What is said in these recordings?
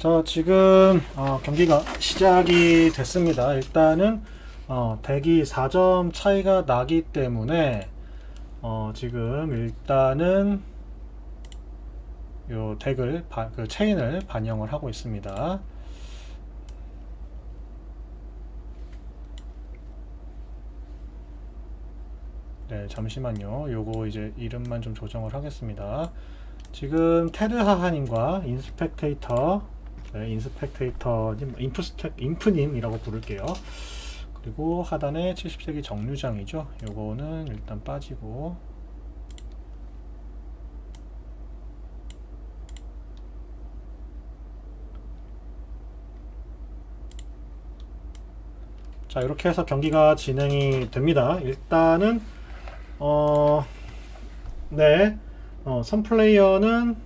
자, 지금 경기가 시작이 됐습니다. 일단은 대기 4점 차이가 나기 때문에 지금 일단은 요 덱을 그 체인을 반영을 하고 있습니다. 네, 잠시만요. 요거 이제 이름만 좀 조정을 하겠습니다. 지금 테드 하하님과 인스펙테이터, 네, 인스펙테이터님, 인프님이라고 부를게요. 그리고 하단에 70세기 정류장이죠. 요거는 일단 빠지고, 자, 이렇게 해서 경기가 진행이 됩니다. 일단은 네, 선플레이어는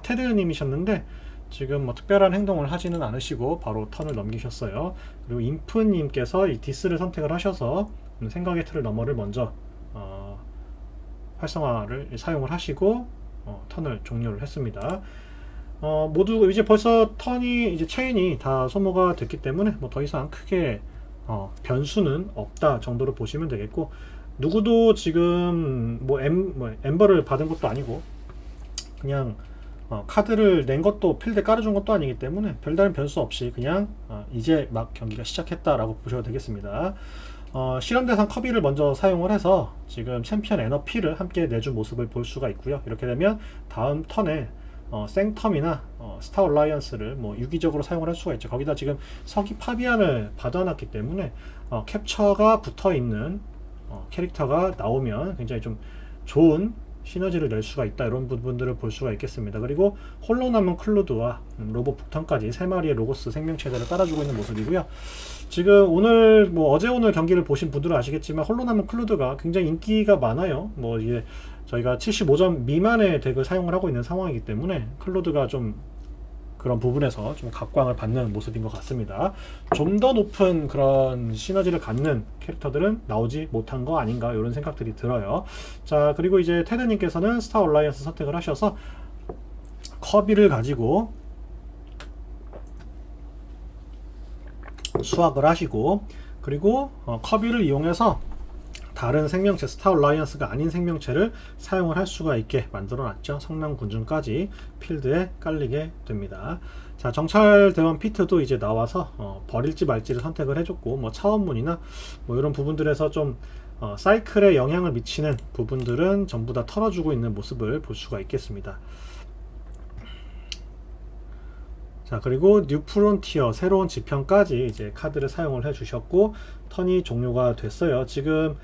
테드님이셨는데 지금 뭐 특별한 행동을 하지는 않으시고 바로 턴을 넘기셨어요. 그리고 인프님께서 이 디스를 선택을 하셔서 생각의 틀을 너머를 먼저 활성화를 사용을 하시고 턴을 종료를 했습니다. 모두 이제 벌써 턴이 이제 체인이 다 소모가 됐기 때문에 뭐 더 이상 크게 변수는 없다 정도로 보시면 되겠고, 누구도 지금 뭐 엠버를 받은 것도 아니고 그냥 카드를 낸 것도 필드에 깔아준 것도 아니기 때문에 별다른 변수 없이 그냥 이제 막 경기가 시작했다라고 보셔도 되겠습니다. 실험 대상 커비를 먼저 사용을 해서 지금 챔피언 에너피를 함께 내준 모습을 볼 수가 있고요. 이렇게 되면 다음 턴에 생텀이나 스타 얼라이언스를 뭐 유기적으로 사용을 할 수가 있죠. 거기다 지금 서기 파비안을 받아놨기 때문에 캡처가 붙어있는 캐릭터가 나오면 굉장히 좀 좋은 시너지를 낼 수가 있다, 이런 부분들을 볼 수가 있겠습니다. 그리고 홀로 남은 클루드와 로봇 북턴까지 3마리의 로고스 생명체들을 깔아주고 있는 모습이고요. 지금 오늘 뭐 어제 오늘 경기를 보신 분들은 아시겠지만 홀로 남은 클루드가 굉장히 인기가 많아요. 뭐 이게 저희가 75점 미만의 덱을 사용을 하고 있는 상황이기 때문에 클루드가 좀 그런 부분에서 좀 각광을 받는 모습인 것 같습니다. 좀 더 높은 그런 시너지를 갖는 캐릭터들은 나오지 못한 거 아닌가, 이런 생각들이 들어요. 자, 그리고 이제 테드님께서는 스타 얼라이언스 선택을 하셔서 커비를 가지고 수확을 하시고, 그리고 커비를 이용해서 다른 생명체, 스타 얼라이언스가 아닌 생명체를 사용을 할 수가 있게 만들어 놨죠. 성남 군중까지 필드에 깔리게 됩니다. 자, 정찰 대원 피트도 이제 나와서 버릴지 말지를 선택을 해줬고, 뭐 차원문이나 뭐 이런 부분들에서 좀 사이클에 영향을 미치는 부분들은 전부 다 털어주고 있는 모습을 볼 수가 있겠습니다. 자, 그리고 뉴 프론티어, 새로운 지평까지 이제 카드를 사용을 해 주셨고 턴이 종료가 됐어요. 지금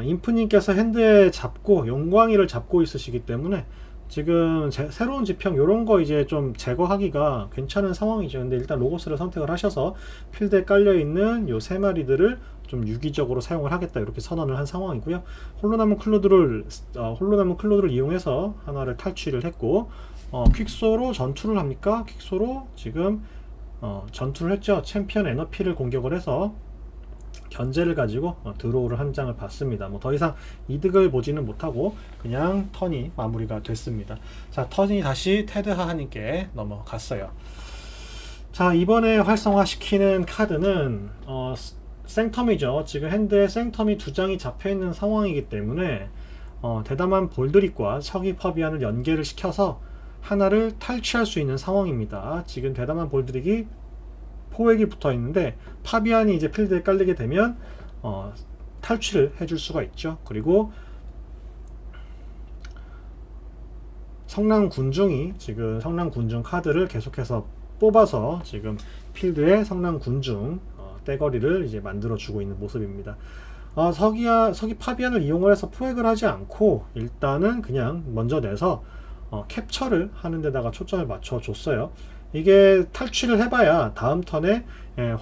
인프님께서 핸드에 잡고 용광이를 잡고 있으시기 때문에 지금 새로운 지평 요런 거 이제 좀 제거하기가 괜찮은 상황이죠. 근데 일단 로고스를 선택을 하셔서 필드에 깔려 있는 요 세 마리들을 좀 유기적으로 사용을 하겠다, 이렇게 선언을 한 상황이고요. 홀로 남은 클루드를 이용해서 하나를 탈취를 했고, 퀵소로 전투를 합니까? 퀵소로 지금 전투를 했죠. 챔피언 에너피를 공격을 해서 견제를 가지고 드로우를 한 장을 받습니다. 뭐 더 이상 이득을 보지는 못하고 그냥 턴이 마무리가 됐습니다. 자, 턴이 다시 테드 하하님께 넘어갔어요. 자, 이번에 활성화시키는 카드는 생텀이죠. 지금 핸드에 생텀이 두 장이 잡혀있는 상황이기 때문에 대담한 볼드립과 서기 파비안을 연계를 시켜서 하나를 탈취할 수 있는 상황입니다. 지금 대담한 볼드릭이 포획이 붙어 있는데 파비안이 이제 필드에 깔리게 되면 탈취를 해줄 수가 있죠. 그리고 성남 군중이 지금 성남 군중 카드를 계속해서 뽑아서 지금 필드에 성남 군중 떼거리를 이제 만들어 주고 있는 모습입니다. 서기 파비안을 이용을 해서 포획을 하지 않고 일단은 그냥 먼저 내서 캡처를 하는 데다가 초점을 맞춰 줬어요. 이게 탈취를 해봐야 다음 턴에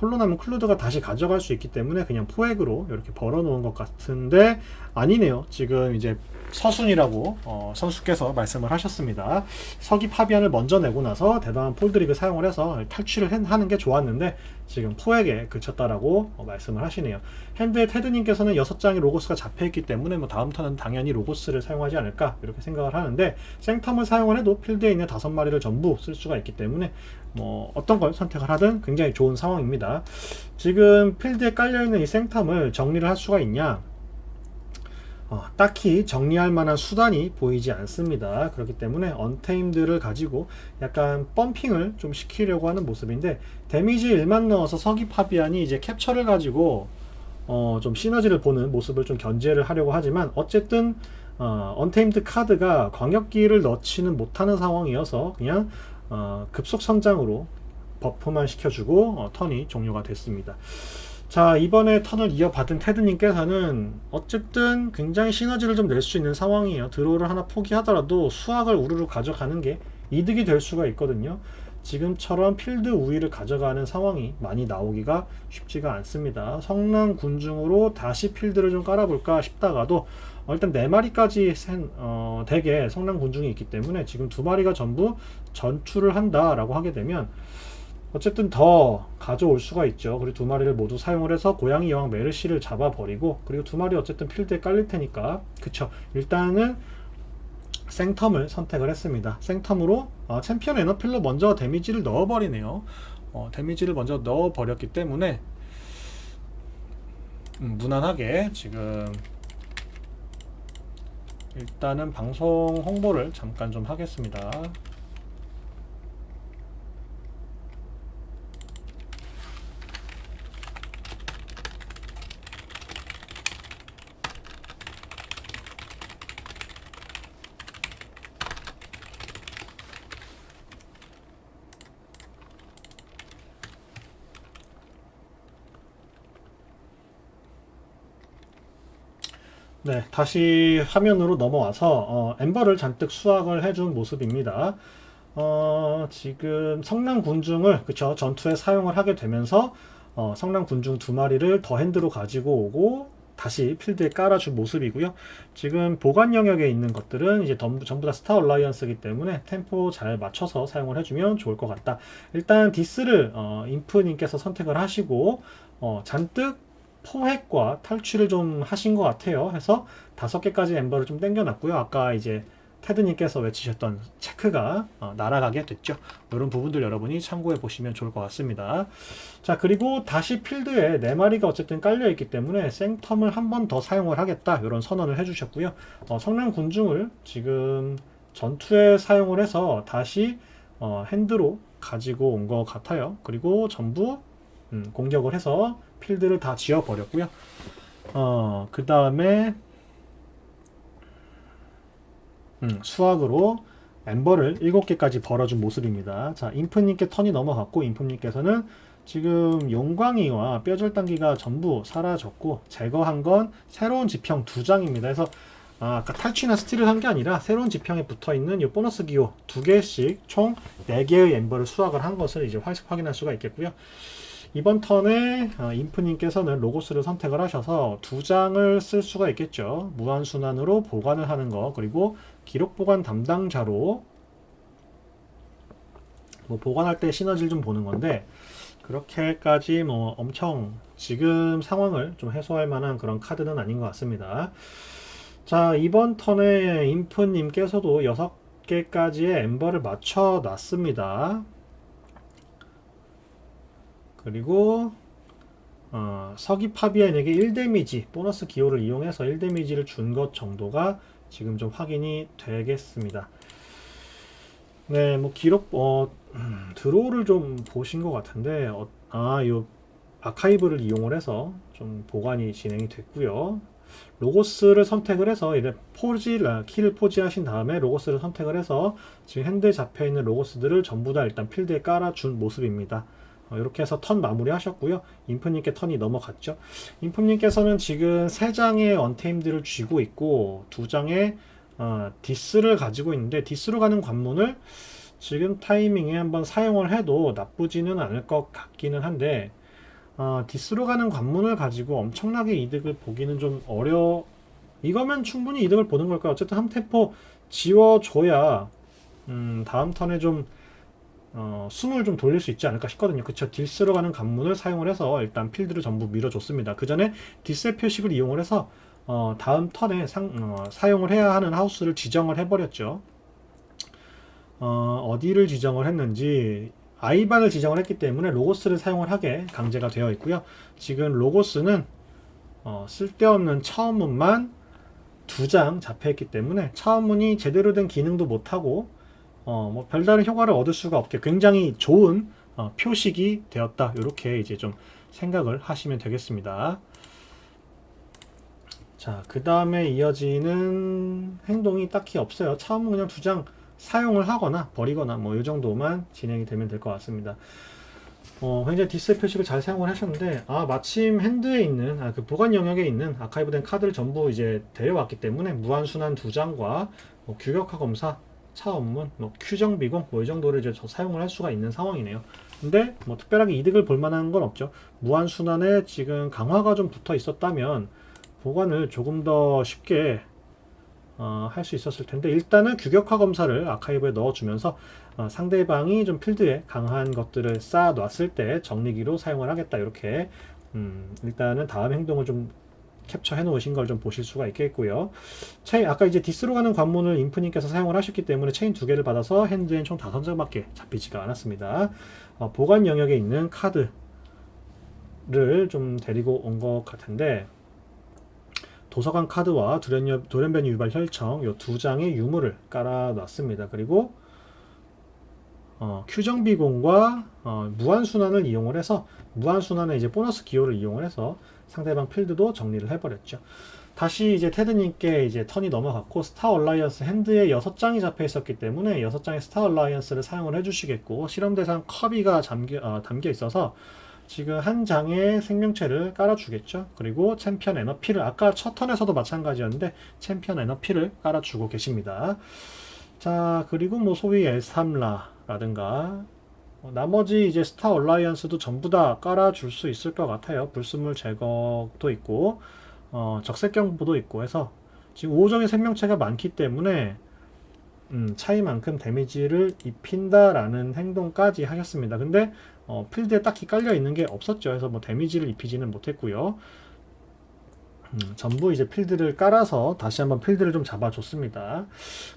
홀로 남은 클루드가 다시 가져갈 수 있기 때문에 그냥 포획으로 이렇게 벌어 놓은 것 같은데 아니네요. 지금 이제 서순이라고 선수께서 말씀을 하셨습니다. 서기 파비안을 먼저 내고 나서 대담한 폴드릭을 사용을 해서 탈취를 하는 게 좋았는데 지금 포획에 그쳤다라고 말씀을 하시네요. 핸드의 테드님께서는 6장의 로고스가 잡혀있기 때문에 뭐 다음 턴은 당연히 로고스를 사용하지 않을까 이렇게 생각을 하는데 생텀을 사용을 해도 필드에 있는 5마리를 전부 쓸 수가 있기 때문에 뭐 어떤 걸 선택을 하든 굉장히 좋은 상황입니다. 지금 필드에 깔려있는 이 생텀을 정리를 할 수가 있냐? 딱히 정리할 만한 수단이 보이지 않습니다. 그렇기 때문에 언테임드를 가지고 약간 펌핑을 좀 시키려고 하는 모습인데 데미지 1만 넣어서 서기 파비안이 이제 캡처를 가지고 좀 시너지를 보는 모습을 좀 견제를 하려고 하지만 어쨌든 언테임드 카드가 광역기를 넣지는 못하는 상황이어서 그냥 급속 성장으로 버프만 시켜주고 턴이 종료가 됐습니다. 자, 이번에 턴을 이어받은 테드님께서는 어쨌든 굉장히 시너지를 좀 낼 수 있는 상황이에요. 드로우를 하나 포기하더라도 수확을 우르르 가져가는 게 이득이 될 수가 있거든요. 지금처럼 필드 우위를 가져가는 상황이 많이 나오기가 쉽지가 않습니다. 성남 군중으로 다시 필드를 좀 깔아볼까 싶다가도 일단 4마리까지 대개 성남 군중이 있기 때문에 지금 2마리가 전부 전투를 한다라고 하게 되면 어쨌든 더 가져올 수가 있죠. 그리고 2마리를 모두 사용을 해서 고양이 여왕 메르시를 잡아버리고 그리고 2마리 어쨌든 필드에 깔릴 테니까 그쵸. 일단은 생텀을 선택을 했습니다. 생텀으로 챔피언 에너필로 먼저 데미지를 넣어버리네요. 데미지를 먼저 넣어버렸기 때문에 무난하게 지금 일단은 방송 홍보를 잠깐 좀 하겠습니다. 네, 다시 화면으로 넘어와서 엠버를 잔뜩 수확을 해준 모습입니다. 지금 성남 군중을 그쵸 전투에 사용을 하게 되면서 성남 군중 2마리를 더 핸드로 가지고 오고 다시 필드에 깔아준 모습이고요. 지금 보관 영역에 있는 것들은 이제 전부 다 스타 얼라이언스이기 때문에 템포 잘 맞춰서 사용을 해주면 좋을 것 같다. 일단 디스를 인프님께서 선택을 하시고 잔뜩 포획과 탈취를 좀 하신 것 같아요. 해서 5개까지 엠버를 좀 땡겨놨고요. 아까 이제 테드님께서 외치셨던 체크가 날아가게 됐죠. 이런 부분들 여러분이 참고해 보시면 좋을 것 같습니다. 자, 그리고 다시 필드에 4마리가 어쨌든 깔려 있기 때문에 생텀을 한 번 더 사용을 하겠다 이런 선언을 해주셨고요. 성남 군중을 지금 전투에 사용을 해서 다시 핸드로 가지고 온 것 같아요. 그리고 전부 공격을 해서 필드를 다 지워버렸고요. 그 다음에 수학으로 엠버를 7개까지 벌어준 모습입니다. 자, 인프님께 턴이 넘어갔고 인프님께서는 지금 용광이와 뼈절단기가 전부 사라졌고 제거한 건 새로운 지평 2장입니다. 그래서 아까 탈취나 스틸을 한 게 아니라 새로운 지평에 붙어있는 이 보너스 기호 2개씩 총 4개의 엠버를 수확을 한 것을 이제 확인할 수가 있겠고요. 이번 턴에 인프님께서는 로고스를 선택을 하셔서 2장을 쓸 수가 있겠죠. 무한순환으로 보관을 하는 거 그리고 기록 보관 담당자로 뭐 보관할 때 시너지를 좀 보는 건데 그렇게까지 뭐 엄청 지금 상황을 좀 해소할 만한 그런 카드는 아닌 것 같습니다. 자, 이번 턴에 인프님께서도 6개까지의 엠버를 맞춰 놨습니다. 그리고 서기 파비안에게 1데미지 보너스 기호를 이용해서 1데미지를 준 것 정도가 지금 좀 확인이 되겠습니다. 네, 뭐 기록 드로우를 좀 보신 것 같은데 요 아카이브를 이용을 해서 좀 보관이 진행이 됐고요. 로고스를 선택을 해서 이제 키를 포지하신 다음에 로고스를 선택을 해서 지금 핸드에 잡혀 있는 로고스들을 전부 다 일단 필드에 깔아준 모습입니다. 이렇게 해서 턴 마무리 하셨고요. 인프님께 턴이 넘어갔죠. 인프님께서는 지금 3장의 언테임드를 쥐고 있고 2장의 디스를 가지고 있는데 디스로 가는 관문을 지금 타이밍에 한번 사용을 해도 나쁘지는 않을 것 같기는 한데 디스로 가는 관문을 가지고 엄청나게 이득을 보기는 좀 이거면 충분히 이득을 보는 걸까요? 어쨌든 한 템포 지워줘야 다음 턴에 좀 숨을 좀 돌릴 수 있지 않을까 싶거든요. 그쵸? 디스로 가는 관문을 사용을 해서 일단 필드를 전부 밀어줬습니다. 그 전에 디스의 표식을 이용을 해서 다음 턴에 사용을 해야 하는 하우스를 지정을 해버렸죠. 어디를 지정을 했는지 아이반을 지정을 했기 때문에 로고스를 사용을 하게 강제가 되어 있고요. 지금 로고스는 쓸데없는 차원문만 2장 잡혀있기 때문에 차원문이 제대로 된 기능도 못하고 뭐 별다른 효과를 얻을 수가 없게 굉장히 좋은 표식이 되었다. 이렇게 이제 좀 생각을 하시면 되겠습니다. 자, 그 다음에 이어지는 행동이 딱히 없어요. 차원문 그냥 2장 사용을 하거나 버리거나 뭐 이 정도만 진행이 되면 될 것 같습니다. 굉장히 디스플레이 표식을 잘 사용을 하셨는데 마침 핸드에 있는 그 보관 영역에 있는 아카이브된 카드를 전부 이제 데려왔기 때문에 무한순환 2장과 뭐 규격화 검사, 차원문, 뭐 큐정 비공 뭐 이 정도를 이제 사용을 할 수가 있는 상황이네요. 근데 뭐 특별하게 이득을 볼 만한 건 없죠. 무한순환에 지금 강화가 좀 붙어 있었다면 보관을 조금 더 쉽게 할 수 있었을 텐데 일단은 규격화 검사를 아카이브에 넣어주면서 상대방이 좀 필드에 강한 것들을 쌓아 놨을 때 정리기로 사용을 하겠다. 이렇게 일단은 다음 행동을 좀 캡처해 놓으신 걸 좀 보실 수가 있겠고요. 아까 이제 디스로 가는 관문을 인프님께서 사용을 하셨기 때문에 체인 2개를 받아서 핸드엔 총 5장밖에 잡히지가 않았습니다. 보관 영역에 있는 카드를 좀 데리고 온 것 같은데 도서관 카드와 돌연변이 유발 혈청 이 2장의 유물을 깔아놨습니다. 그리고 큐정비공과 무한순환을 이용을 해서 무한순환의 이제 보너스 기호를 이용을 해서 상대방 필드도 정리를 해버렸죠. 다시 이제 테드님께 이제 턴이 넘어갔고 스타 얼라이언스 핸드에 6장이 잡혀 있었기 때문에 6장의 스타 얼라이언스를 사용을 해주시겠고 실험 대상 커비가 담겨 있어서 지금 한 장의 생명체를 깔아주겠죠. 그리고 챔피언 에너피를 아까 첫 턴에서도 마찬가지였는데 챔피언 에너피를 깔아주고 계십니다. 자, 그리고 뭐 소위 엘삼라라든가 나머지 이제 스타 얼라이언스도 전부 다 깔아줄 수 있을 것 같아요. 불순물 제거도 있고 적색경보도 있고 해서 지금 우호적인 생명체가 많기 때문에 차이만큼 데미지를 입힌다라는 행동까지 하셨습니다. 근데 필드에 딱히 깔려 있는 게 없었죠. 그래서 뭐 데미지를 입히지는 못했고요. 전부 이제 필드를 깔아서 다시 한번 필드를 좀 잡아줬습니다.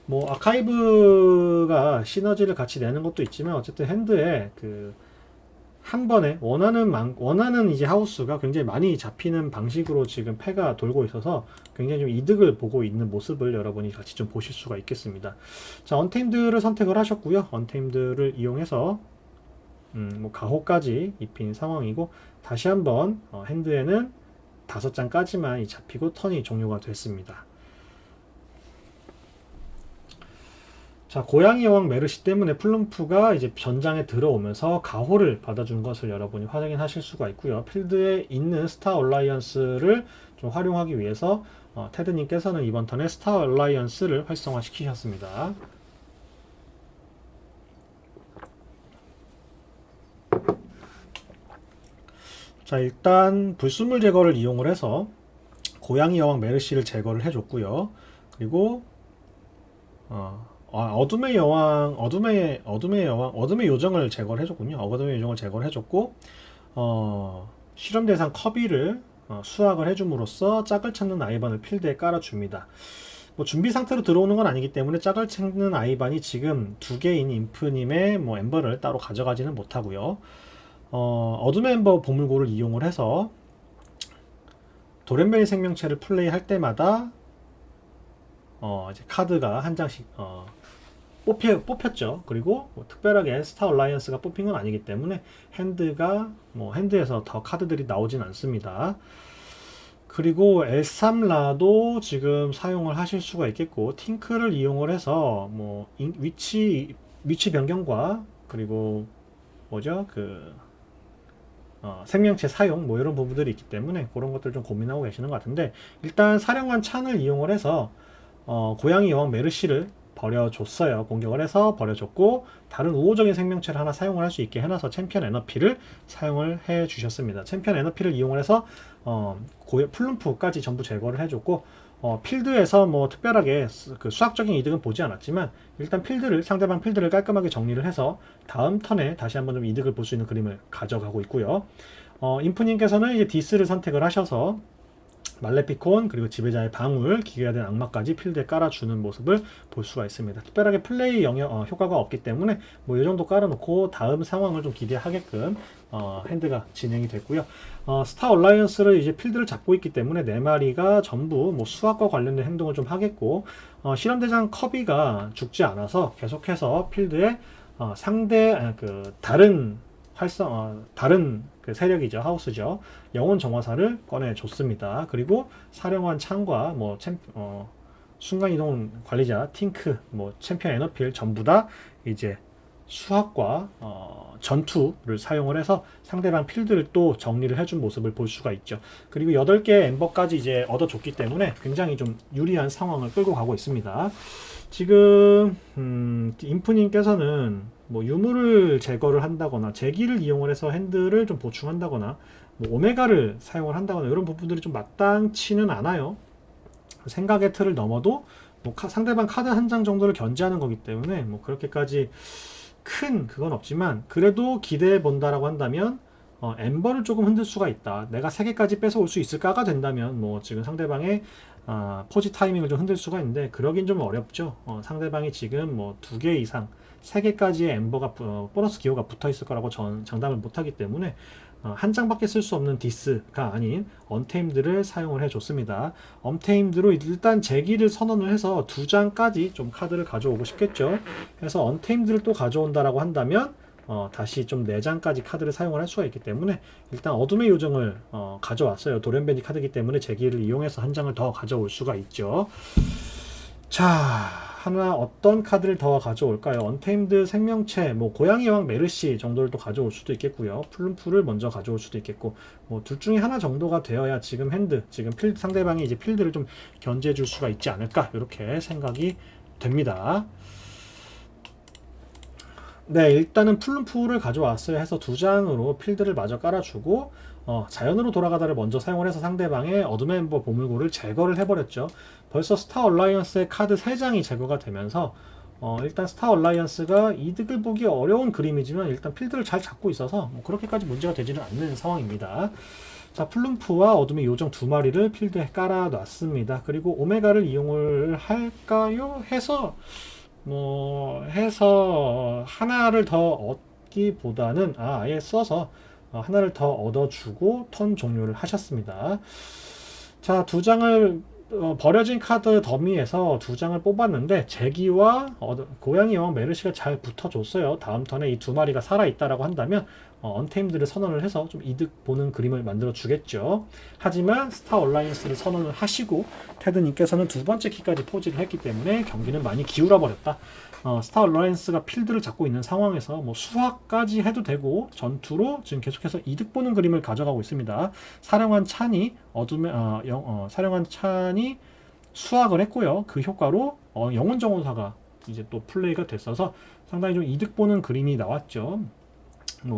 뭐 아카이브가 시너지를 같이 내는 것도 있지만 어쨌든 핸드에 그 한 번에 원하는 이제 하우스가 굉장히 많이 잡히는 방식으로 지금 패가 돌고 있어서 굉장히 좀 이득을 보고 있는 모습을 여러분이 같이 좀 보실 수가 있겠습니다. 자, 언테임드를 선택을 하셨고요. 언테임드를 이용해서 뭐 가호까지 입힌 상황이고 다시 한번 핸드에는 5장까지만 잡히고 턴이 종료가 됐습니다. 자, 고양이 여왕 메르시 때문에 플룸프가 이제 전장에 들어오면서 가호를 받아준 것을 여러분이 확인하실 수가 있고요. 필드에 있는 스타 얼라이언스를 좀 활용하기 위해서 테드님께서는 이번 턴에 스타 얼라이언스를 활성화시키셨습니다. 자, 일단 불순물 제거를 이용을 해서 고양이 여왕 메르시를 제거를 해줬고요. 그리고 어둠의 요정을 제거를 해줬군요. 어둠의 요정을 제거를 해줬고 실험 대상 커비를 수확을 해줌으로써 짝을 찾는 아이반을 필드에 깔아줍니다. 뭐 준비 상태로 들어오는 건 아니기 때문에 짝을 찾는 아이반이 지금 2개인 인프님의 뭐 엠버를 따로 가져가지는 못하고요. 어둠의 엠버 보물고를 이용을 해서 도렌벨 생명체를 플레이할 때마다 이제 카드가 한 장씩 뽑혔죠. 그리고 뭐 특별하게 스타 얼라이언스가 뽑힌 건 아니기 때문에 핸드에서 더 카드들이 나오진 않습니다. 그리고 엘삼라도 지금 사용을 하실 수가 있겠고 팅크를 이용을 해서 뭐 위치 변경과 그리고 뭐죠 생명체 사용 뭐 이런 부분들이 있기 때문에 그런 것들 좀 고민하고 계시는 것 같은데 일단 사령관 찬을 이용을 해서 고양이 여왕 메르시를 버려줬어요. 공격을 해서 버려줬고 다른 우호적인 생명체를 하나 사용을 할 수 있게 해놔서 챔피언 에너피를 사용을 해 주셨습니다. 챔피언 에너피를 이용을 해서 플룸프까지 전부 제거를 해줬고 필드에서 뭐 특별하게 그 수학적인 이득은 보지 않았지만 일단 상대방 필드를 깔끔하게 정리를 해서 다음 턴에 다시 한번 좀 이득을 볼 수 있는 그림을 가져가고 있고요. 인프님께서는 이제 디스를 선택을 하셔서 말레피콘 그리고 지배자의 방울, 기괴화된 악마까지 필드에 깔아주는 모습을 볼 수가 있습니다. 특별하게 플레이 효과가 없기 때문에 뭐 이 정도 깔아놓고 다음 상황을 좀 기대하게끔 핸드가 진행이 됐고요. 스타 얼라이언스를 이제 필드를 잡고 있기 때문에 4마리가 전부 뭐 수학과 관련된 행동을 좀 하겠고 실험대장 커비가 죽지 않아서 계속해서 필드에 다른 그 세력이죠. 하우스죠. 영혼 정화사를 꺼내줬습니다. 그리고 사령관 창과 순간이동 관리자 팅크, 챔피언 에너필 전부 다 이제 수학과 전투를 사용을 해서 상대방 필드를 또 정리를 해준 모습을 볼 수가 있죠. 그리고 8개의 엠버까지 이제 얻어줬기 때문에 굉장히 좀 유리한 상황을 끌고 가고 있습니다. 지금 인프님께서는 유물을 제거를 한다거나 제기를 이용을 해서 핸드를 좀 보충한다거나 오메가를 사용을 한다거나 이런 부분들이 좀 마땅치는 않아요. 생각의 틀을 넘어도 상대방 카드 한 장 정도를 견제하는 거기 때문에 그렇게까지 큰 그건 없지만 그래도 기대해 본다라고 한다면 엠버를 조금 흔들 수가 있다. 내가 3개까지 뺏어올 수 있을까가 된다면 지금 상대방의 포지 타이밍을 좀 흔들 수가 있는데 그러긴 좀 어렵죠. 상대방이 지금 2개 이상 3개까지의 엠버가 보너스 기호가 붙어 있을 거라고 장담을 못하기 때문에 한 장밖에 쓸 수 없는 디스가 아닌 언테임드를 사용을 해줬습니다. 언테임드로 일단 제기를 선언을 해서 2장까지 좀 카드를 가져오고 싶겠죠. 그래서 언테임드를 또 가져온다라고 한다면 다시 좀 4장까지 카드를 사용을 할 수가 있기 때문에 일단 어둠의 요정을 가져왔어요. 도련변이 카드이기 때문에 제기를 이용해서 한 장을 더 가져올 수가 있죠. 자, 하나 어떤 카드를 더 가져올까요? 언테임드 생명체, 고양이 왕 메르시 정도를 또 가져올 수도 있겠고요. 플룸프를 먼저 가져올 수도 있겠고, 둘 중에 하나 정도가 되어야 지금 상대방이 이제 필드를 좀 견제해 줄 수가 있지 않을까 이렇게 생각이 됩니다. 네, 일단은 플룸프를 가져왔어요 해서 2장으로 필드를 마저 깔아주고 자연으로 돌아가다를 먼저 사용을 해서 상대방의 어둠의 엠버 보물고를 제거를 해버렸죠. 벌써 스타 얼라이언스의 카드 3장이 제거가 되면서 일단 스타 얼라이언스가 이득을 보기 어려운 그림이지만 일단 필드를 잘 잡고 있어서 그렇게까지 문제가 되지는 않는 상황입니다. 자, 플룸프와 어둠의 요정 2마리를 필드에 깔아놨습니다. 그리고 오메가를 이용을 할까요? 해서 하나를 더 얻기보다는 아예 써서 하나를 더 얻어주고 턴 종료를 하셨습니다. 자, 2장을 버려진 카드 더미에서 2장을 뽑았는데 제기와 고양이 여왕 메르시가 잘 붙어줬어요. 다음 턴에 이 2마리가 살아있다라고 한다면 언테임드를 선언을 해서 좀 이득 보는 그림을 만들어 주겠죠. 하지만 스타 얼라이언스를 선언을 하시고 테드님께서는 2번째 키까지 포지를 했기 때문에 경기는 많이 기울어 버렸다. 스타 얼라이언스가 필드를 잡고 있는 상황에서 수학까지 해도 되고 전투로 지금 계속해서 이득 보는 그림을 가져가고 있습니다. 사령관 찬이 사령관 찬이 수학을 했고요. 그 효과로 영혼 정원사가 이제 또 플레이가 됐어서 상당히 좀 이득 보는 그림이 나왔죠.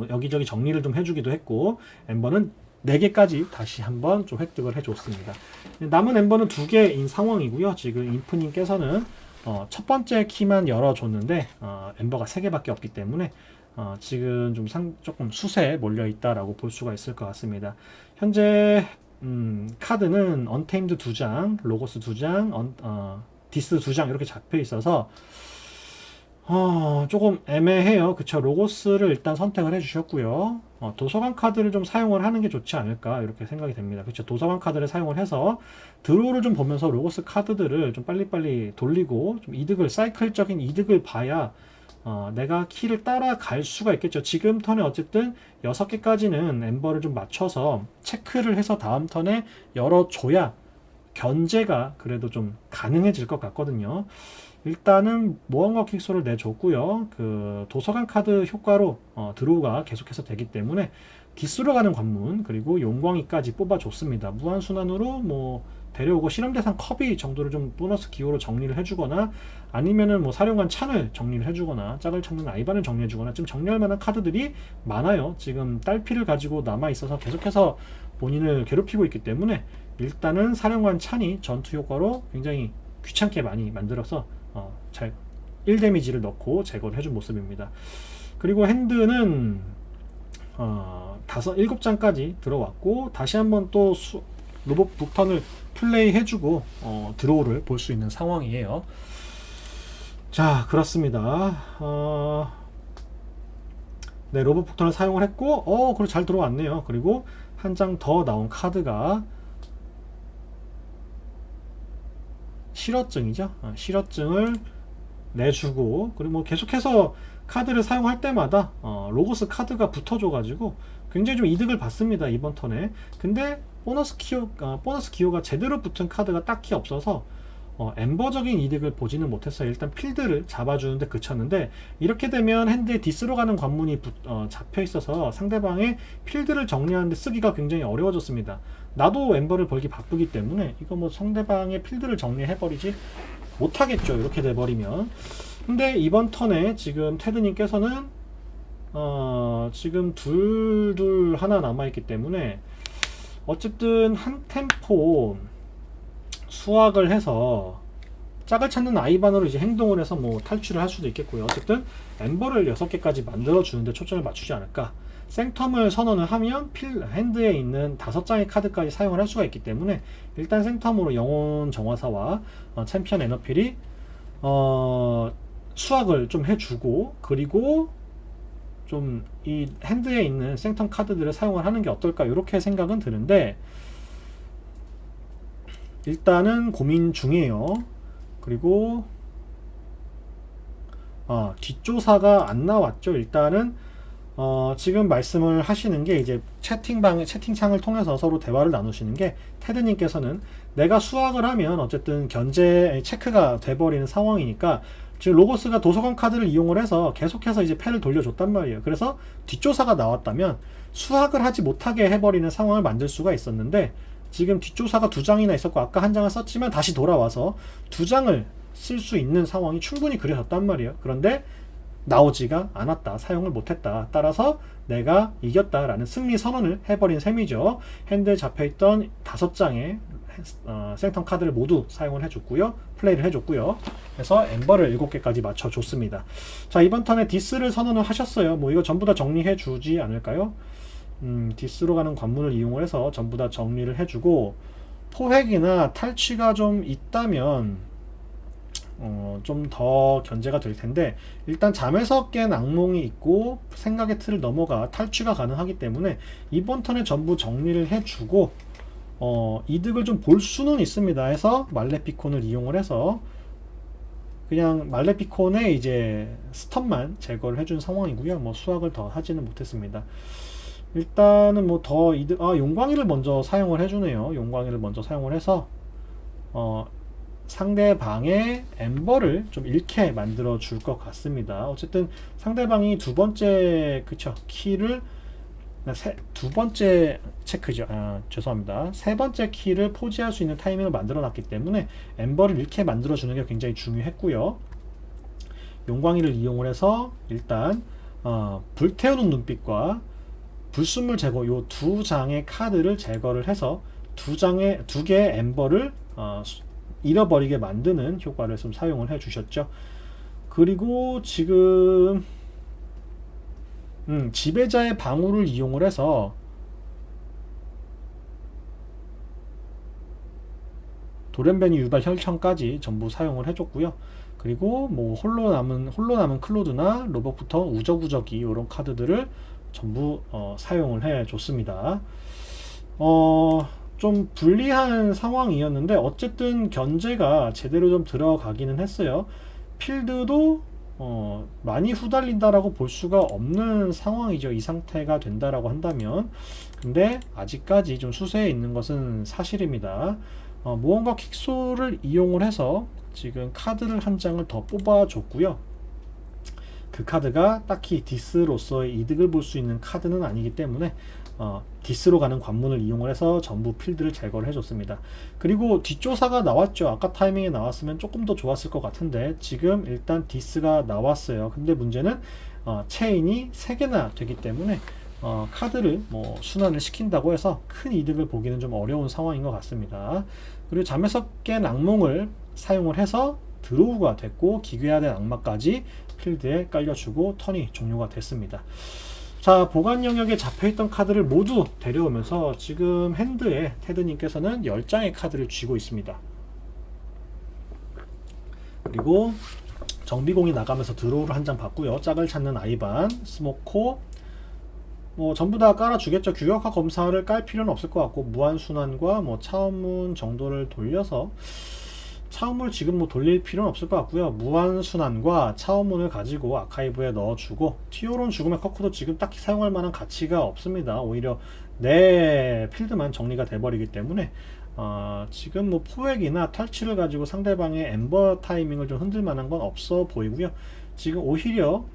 여기저기 정리를 좀 해주기도 했고 엠버는 4개까지 다시 한번 좀 획득을 해줬습니다. 남은 엠버는 2개인 상황이고요. 지금 인프님께서는 첫 번째 키만 열어줬는데 엠버가 3개밖에 없기 때문에 지금 조금 수세에 몰려있다라고 볼 수가 있을 것 같습니다. 현재 카드는 언테임드 2장, 로고스 2장, 디스 2장 이렇게 잡혀 있어서 조금 애매해요. 그쵸. 로고스를 일단 선택을 해주셨고요. 도서관 카드를 좀 사용을 하는 게 좋지 않을까 이렇게 생각이 됩니다. 그쵸. 도서관 카드를 사용을 해서 드로우를 좀 보면서 로고스 카드들을 좀 빨리빨리 돌리고 좀 사이클적인 이득을 봐야 내가 키를 따라갈 수가 있겠죠. 지금 턴에 어쨌든 6개까지는 엠버를 좀 맞춰서 체크를 해서 다음 턴에 열어줘야 견제가 그래도 좀 가능해질 것 같거든요. 일단은 모험과 킥소를 내줬고요. 그 도서관 카드 효과로 드로우가 계속해서 되기 때문에 디스로 가는 관문 그리고 용광이까지 뽑아줬습니다. 무한순환으로 뭐 데려오고 실험대상 컵이 정도를 좀 보너스 기호로 정리를 해주거나 아니면은 뭐 사령관 찬을 정리를 해주거나 짝을 찾는 아이반을 정리해주거나 좀 정리할 만한 카드들이 많아요. 지금 딸피를 가지고 남아있어서 계속해서 본인을 괴롭히고 있기 때문에 일단은 사령관 찬이 전투 효과로 굉장히 귀찮게 많이 만들어서 잘 1데미지를 넣고 제거를 해준 모습입니다. 그리고 핸드는 7장까지 들어왔고 다시 한번 또 로봇 북턴을 플레이 해주고 드로우를 볼 수 있는 상황이에요. 자, 그렇습니다. 네, 로봇 북턴을 사용을 했고 그리고 잘 들어왔네요. 그리고 한 장 더 나온 카드가 실어증이죠. 실어증을 내주고 그리고 뭐 계속해서 카드를 사용할 때마다 로고스 카드가 붙어줘가지고 굉장히 좀 이득을 받습니다. 이번 턴에. 근데 보너스 기호가 제대로 붙은 카드가 딱히 없어서 엠버적인 이득을 보지는 못했어요. 일단 필드를 잡아주는데 그쳤는데 이렇게 되면 핸드에 디스로 가는 관문이 잡혀 있어서 상대방의 필드를 정리하는데 쓰기가 굉장히 어려워졌습니다. 나도 엠버를 벌기 바쁘기 때문에 이거 뭐 상대방의 필드를 정리해버리지 못하겠죠. 이렇게 돼버리면. 근데 이번 턴에 지금 테드님께서는 지금 둘 하나 남아있기 때문에 어쨌든 한 템포 수확을 해서 짝을 찾는 아이반으로 이제 행동을 해서 뭐 탈출을 할 수도 있겠고요. 어쨌든 엠버를 6개까지 만들어 주는데 초점을 맞추지 않을까. 생텀을 선언을 하면 핸드에 있는 5장의 카드까지 사용을 할 수가 있기 때문에 일단 생텀으로 영혼 정화사와 챔피언 에너필이 수확을 좀 해주고 그리고 좀 이 핸드에 있는 생텀 카드들을 사용을 하는 게 어떨까 이렇게 생각은 드는데 일단은 고민 중이에요. 그리고 뒷조사가 안 나왔죠. 일단은 지금 말씀을 하시는 게 이제 채팅창을 통해서 서로 대화를 나누시는 게 테드님께서는 내가 수확을 하면 어쨌든 견제 체크가 돼버리는 상황이니까 지금 로고스가 도서관 카드를 이용을 해서 계속해서 이제 패를 돌려줬단 말이에요. 그래서 뒷조사가 나왔다면 수확을 하지 못하게 해버리는 상황을 만들 수가 있었는데 지금 뒷조사가 2장이나 있었고 아까 한 장을 썼지만 다시 돌아와서 2장을 쓸 수 있는 상황이 충분히 그려졌단 말이에요. 그런데 나오지가 않았다. 사용을 못했다. 따라서 내가 이겼다라는 승리 선언을 해버린 셈이죠. 핸드에 잡혀있던 5장의 생텀 카드를 모두 사용을 해줬고요. 플레이를 해줬고요. 그래서 엠버를 7개까지 맞춰줬습니다. 자, 이번 턴에 디스를 선언을 하셨어요. 뭐 이거 전부 다 정리해주지 않을까요? 디스로 가는 관문을 이용을 해서 전부 다 정리를 해주고 포획이나 탈취가 좀 있다면 좀 더 견제가 될 텐데 일단 잠에서 깬 악몽이 있고 생각의 틀을 넘어가 탈취가 가능하기 때문에 이번 턴에 전부 정리를 해주고 이득을 좀 볼 수는 있습니다. 해서 말레피콘을 이용을 해서 그냥 말레피콘의 이제 스턴만 제거를 해준 상황이고요. 뭐 수확을 더 하지는 못했습니다. 일단은 뭐 더 이득 용광이를 먼저 사용을 해주네요. 용광이를 먼저 사용을 해서 상대방의 엠버를 좀 잃게 만들어 줄 것 같습니다. 어쨌든 상대방이 두 번째 키를 두 번째 체크죠. 죄송합니다. 세 번째 키를 포지할 수 있는 타이밍을 만들어 놨기 때문에 엠버를 잃게 만들어 주는 게 굉장히 중요했고요. 용광이를 이용을 해서 일단 불태우는 눈빛과 불순물 제거 요 2장의 카드를 제거를 해서 두 개의 엠버를 잃어버리게 만드는 효과를 좀 사용을 해 주셨죠. 그리고 지금 지배자의 방울을 이용을 해서 돌연변이 유발 혈청까지 전부 사용을 해줬고요. 그리고 뭐 홀로 남은 클로드나 로봇부터 우적우적이 이런 카드들을 전부 사용을 해줬습니다. 좀 불리한 상황이었는데 어쨌든 견제가 제대로 좀 들어가기는 했어요. 필드도 많이 후달린다라고 볼 수가 없는 상황이죠. 이 상태가 된다라고 한다면. 근데 아직까지 좀 수세에 있는 것은 사실입니다. 무언가 킥소를 이용을 해서 지금 카드를 한 장을 더 뽑아줬고요. 그 카드가 딱히 디스로서의 이득을 볼 수 있는 카드는 아니기 때문에 디스로 가는 관문을 이용을 해서 전부 필드를 제거를 해줬습니다. 그리고 뒷조사가 나왔죠. 아까 타이밍에 나왔으면 조금 더 좋았을 것 같은데 지금 일단 디스가 나왔어요. 근데 문제는 체인이 3개나 되기 때문에 카드를 뭐 순환을 시킨다고 해서 큰 이득을 보기는 좀 어려운 상황인 것 같습니다. 그리고 잠에서 깬 악몽을 사용을 해서 드로우가 됐고 기괴화된 악마까지 필드에 깔려주고 턴이 종료가 됐습니다. 자, 보관 영역에 잡혀있던 카드를 모두 데려오면서 지금 핸드에 테드님께서는 10장의 카드를 쥐고 있습니다. 그리고 정비공이 나가면서 드로우를 한 장 받고요. 짝을 찾는 아이반, 스모코 뭐 전부 다 깔아주겠죠. 규격화 검사를 깔 필요는 없을 것 같고 무한순환과 뭐 차원문 정도를 돌려서 차원문을 지금 뭐 돌릴 필요는 없을 것 같고요. 무한순환과 차원문을 가지고 아카이브에 넣어주고 티오론 죽음의 커크도 지금 딱히 사용할 만한 가치가 없습니다. 오히려 내 필드만 정리가 돼버리기 때문에 지금 뭐 포획이나 탈취를 가지고 상대방의 엠버 타이밍을 좀 흔들 만한 건 없어 보이고요. 지금 오히려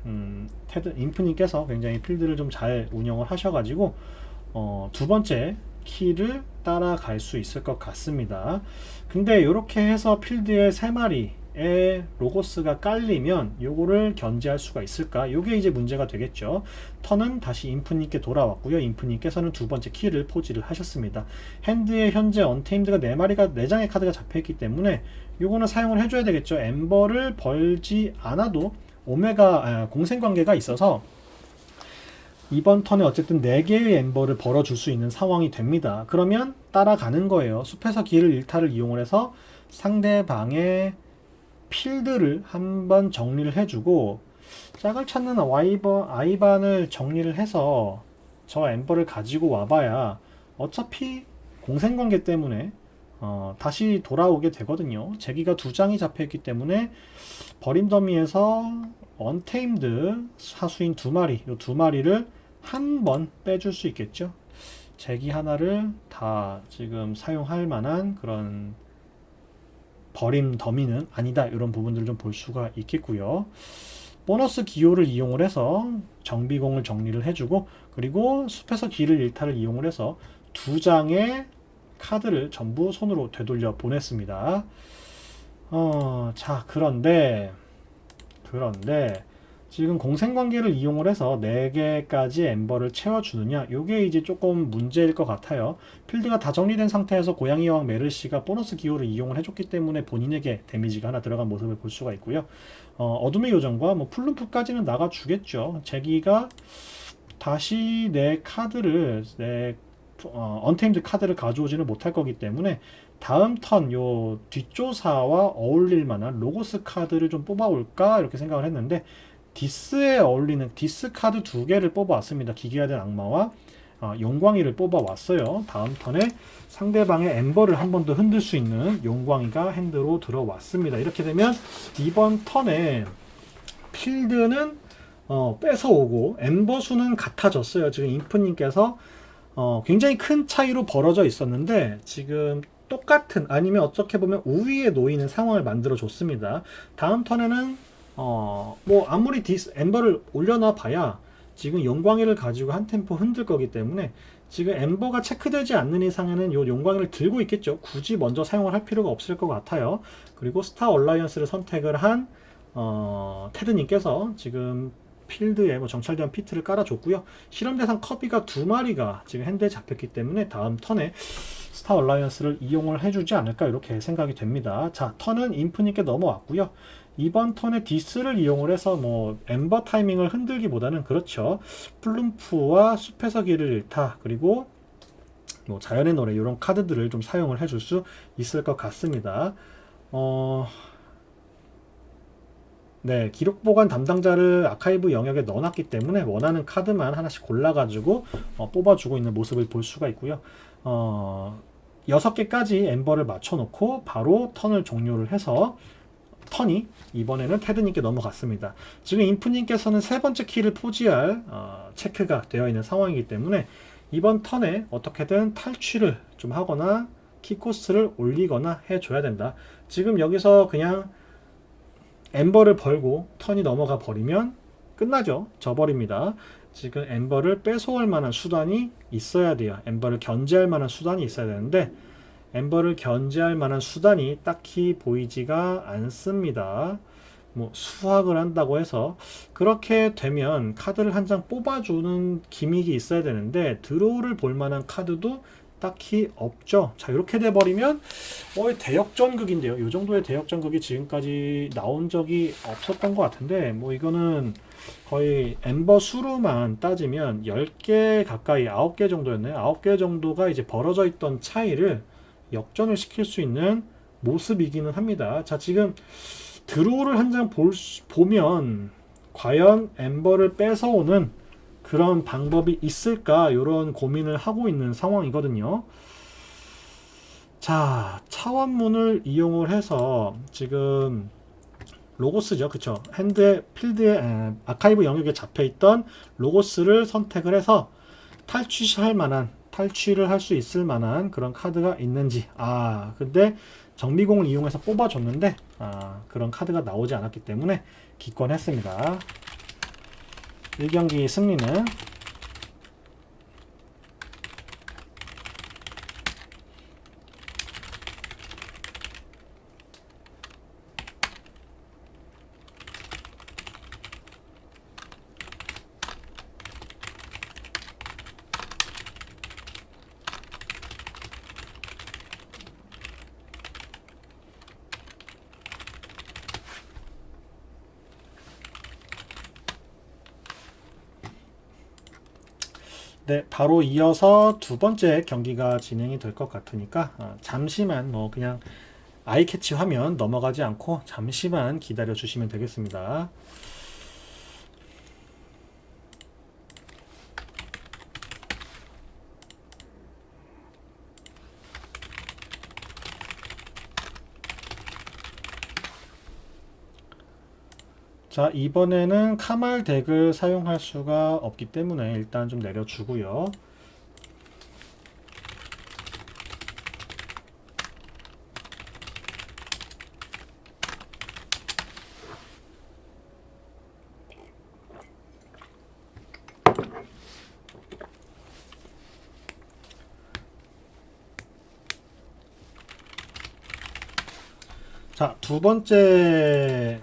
테드 인프님께서 굉장히 필드를 좀 잘 운영을 하셔가지고 두 번째 키를 따라갈 수 있을 것 같습니다. 근데 이렇게 해서 필드에 3마리의 로고스가 깔리면 요거를 견제할 수가 있을까? 요게 이제 문제가 되겠죠. 턴은 다시 인프님께 돌아왔고요. 인프님께서는 두 번째 키를 포지를 하셨습니다. 핸드에 현재 언테임드가 4장의 카드가 잡혀있기 때문에 요거는 사용을 해줘야 되겠죠. 엠버를 벌지 않아도 공생관계가 있어서 이번 턴에 어쨌든 4개의 엠버를 벌어줄 수 있는 상황이 됩니다. 그러면 따라가는 거예요. 숲에서 길을 일탈을 이용을 해서 상대방의 필드를 한번 정리를 해주고 짝을 찾는 아이반을 정리를 해서 저 엠버를 가지고 와봐야 어차피 공생관계 때문에 다시 돌아오게 되거든요. 제기가 2장이 잡혀있기 때문에 버림 더미에서 언테임드 사수인 2마리, 이 2마리를 한 번 빼줄 수 있겠죠. 제기 하나를 다 지금 사용할 만한 그런 버림 더미는 아니다. 이런 부분들을 좀 볼 수가 있겠고요. 보너스 기호를 이용을 해서 정비공을 정리를 해주고 그리고 숲에서 길을 일탈을 이용을 해서 2장의 카드를 전부 손으로 되돌려 보냈습니다. 자, 그런데 지금 공생관계를 이용을 해서 4개까지 엠버를 채워주느냐 요게 이제 조금 문제일 것 같아요. 필드가 다 정리된 상태에서 고양이 여왕 메르시가 보너스 기호를 이용을 해줬기 때문에 본인에게 데미지가 하나 들어간 모습을 볼 수가 있고요. 어둠의 요정과 뭐 플룸프까지는 나가주겠죠. 제기가 다시 내 카드를 언테임드 카드를 가져오지는 못할 거기 때문에 다음 턴 요 뒷조사와 어울릴 만한 로고스 카드를 좀 뽑아올까 이렇게 생각을 했는데 디스에 어울리는 디스 카드 2개를 뽑아왔습니다. 기괴화된 악마와 용광이를 뽑아왔어요. 다음 턴에 상대방의 엠버를 한 번 더 흔들 수 있는 용광이가 핸드로 들어왔습니다. 이렇게 되면 이번 턴에 필드는 뺏어오고 엠버 수는 같아졌어요. 지금 인프님께서 굉장히 큰 차이로 벌어져 있었는데 지금 똑같은 아니면 어떻게 보면 우위에 놓이는 상황을 만들어 줬습니다. 다음 턴에는 뭐 아무리 엠버를 올려놔 봐야 지금 용광이를 가지고 한 템포 흔들 거기 때문에 지금 엠버가 체크되지 않는 이상에는 요 용광이를 들고 있겠죠. 굳이 먼저 사용을 할 필요가 없을 것 같아요. 그리고 스타 얼라이언스를 선택을 한 테드님께서 지금 필드에 뭐 정찰대원 피트를 깔아줬고요. 실험 대상 커비가 2마리가 지금 핸드에 잡혔기 때문에 다음 턴에 스타 얼라이언스를 이용을 해주지 않을까 이렇게 생각이 됩니다. 자, 턴은 인프님께 넘어왔고요. 이번 턴에 디스를 이용을 해서 뭐 엠버 타이밍을 흔들기보다는 그렇죠. 플룸프와 숲에서 길을 잃다 그리고 뭐 자연의 노래 이런 카드들을 좀 사용을 해줄 수 있을 것 같습니다. 네, 기록 보관 담당자를 아카이브 영역에 넣어놨기 때문에 원하는 카드만 하나씩 골라가지고 뽑아주고 있는 모습을 볼 수가 있고요. 6개까지 엠버를 맞춰놓고 바로 턴을 종료를 해서 턴이 이번에는 테드님께 넘어갔습니다. 지금 인프님께서는 3번째 키를 포지할 체크가 되어 있는 상황이기 때문에 이번 턴에 어떻게든 탈취를 좀 하거나 키코스트를 올리거나 해줘야 된다. 지금 여기서 그냥 엠버를 벌고 턴이 넘어가 버리면 끝나죠. 져버립니다. 지금 엠버를 뺏어올 만한 수단이 있어야 돼요. 엠버를 견제할 만한 수단이 있어야 되는데 엠버를 견제할 만한 수단이 딱히 보이지가 않습니다. 뭐 수확을 한다고 해서 그렇게 되면 카드를 한 장 뽑아주는 기믹이 있어야 되는데 드로우를 볼 만한 카드도 딱히 없죠. 자, 이렇게 돼버리면 대역전극인데요. 이 정도의 대역전극이 지금까지 나온 적이 없었던 것 같은데 뭐 이거는 거의 엠버 수로만 따지면 10개 가까이 9개 정도였네요. 9개 정도가 이제 벌어져 있던 차이를 역전을 시킬 수 있는 모습이기는 합니다. 자, 지금 드로우를 한 장 보면 과연 엠버를 뺏어오는 그런 방법이 있을까 이런 고민을 하고 있는 상황이거든요. 자, 차원문을 이용을 해서 지금 로고스죠, 그쵸? 핸드에 필드에 아카이브 영역에 잡혀있던 로고스를 선택을 해서 탈취를 할 수 있을 만한 그런 카드가 있는지. 근데 정비공을 이용해서 뽑아줬는데 그런 카드가 나오지 않았기 때문에 기권했습니다. 1경기 승리는 네, 바로 이어서 두 번째 경기가 진행이 될 것 같으니까 잠시만 뭐 그냥 아이캐치 화면 넘어가지 않고 잠시만 기다려 주시면 되겠습니다. 자, 이번에는 카말 덱을 사용할 수가 없기 때문에 일단 좀 내려주고요. 자, 두 번째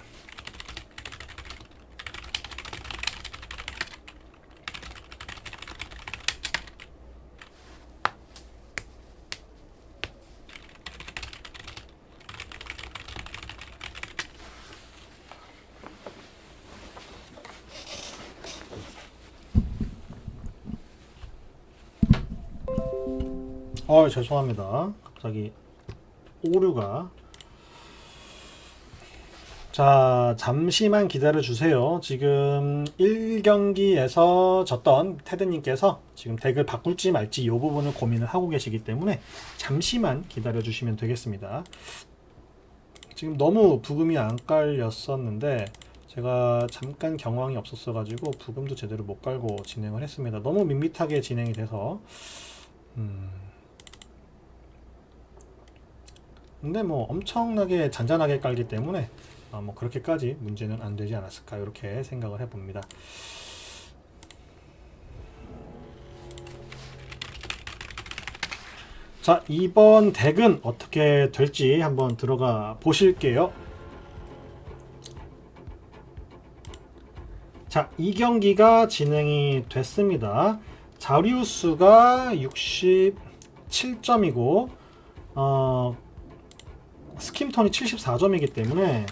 죄송합니다. 갑자기 오류가. 자, 잠시만 기다려 주세요. 지금 1경기에서 졌던 테드님께서 지금 덱을 바꿀지 말지 이 부분을 고민을 하고 계시기 때문에 잠시만 기다려 주시면 되겠습니다. 지금 너무 부금이 안 깔렸었는데 제가 잠깐 경황이 없었어 가지고 부금도 제대로 못 깔고 진행을 했습니다. 너무 밋밋하게 진행이 돼서 근데 뭐 엄청나게 잔잔하게 깔기 때문에 뭐 그렇게까지 문제는 안 되지 않았을까 이렇게 생각을 해봅니다. 자, 이번 덱은 어떻게 될지 한번 들어가 보실게요. 자, 이 경기가 진행이 됐습니다. 자리우스가 67점이고 스킴턴이 74점이기 때문에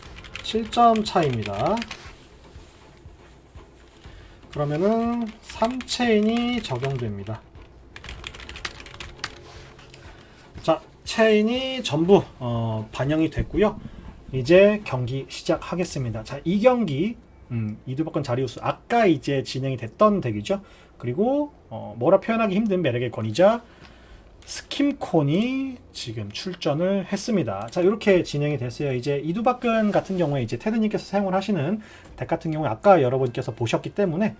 7점 차이입니다. 그러면은 3체인이 적용됩니다. 자, 체인이 전부 반영이 됐고요. 이제 경기 시작하겠습니다. 자, 이 경기 이두박근 자리우스 아까 이제 진행이 됐던 덱이죠. 그리고 뭐라 표현하기 힘든 매력의 권위자 스킴콘이 지금 출전을 했습니다. 자, 이렇게 진행이 됐어요. 이제 이두박근 같은 경우에 이제 테드님께서 사용을 하시는 덱 같은 경우에 아까 여러분께서 보셨기 때문에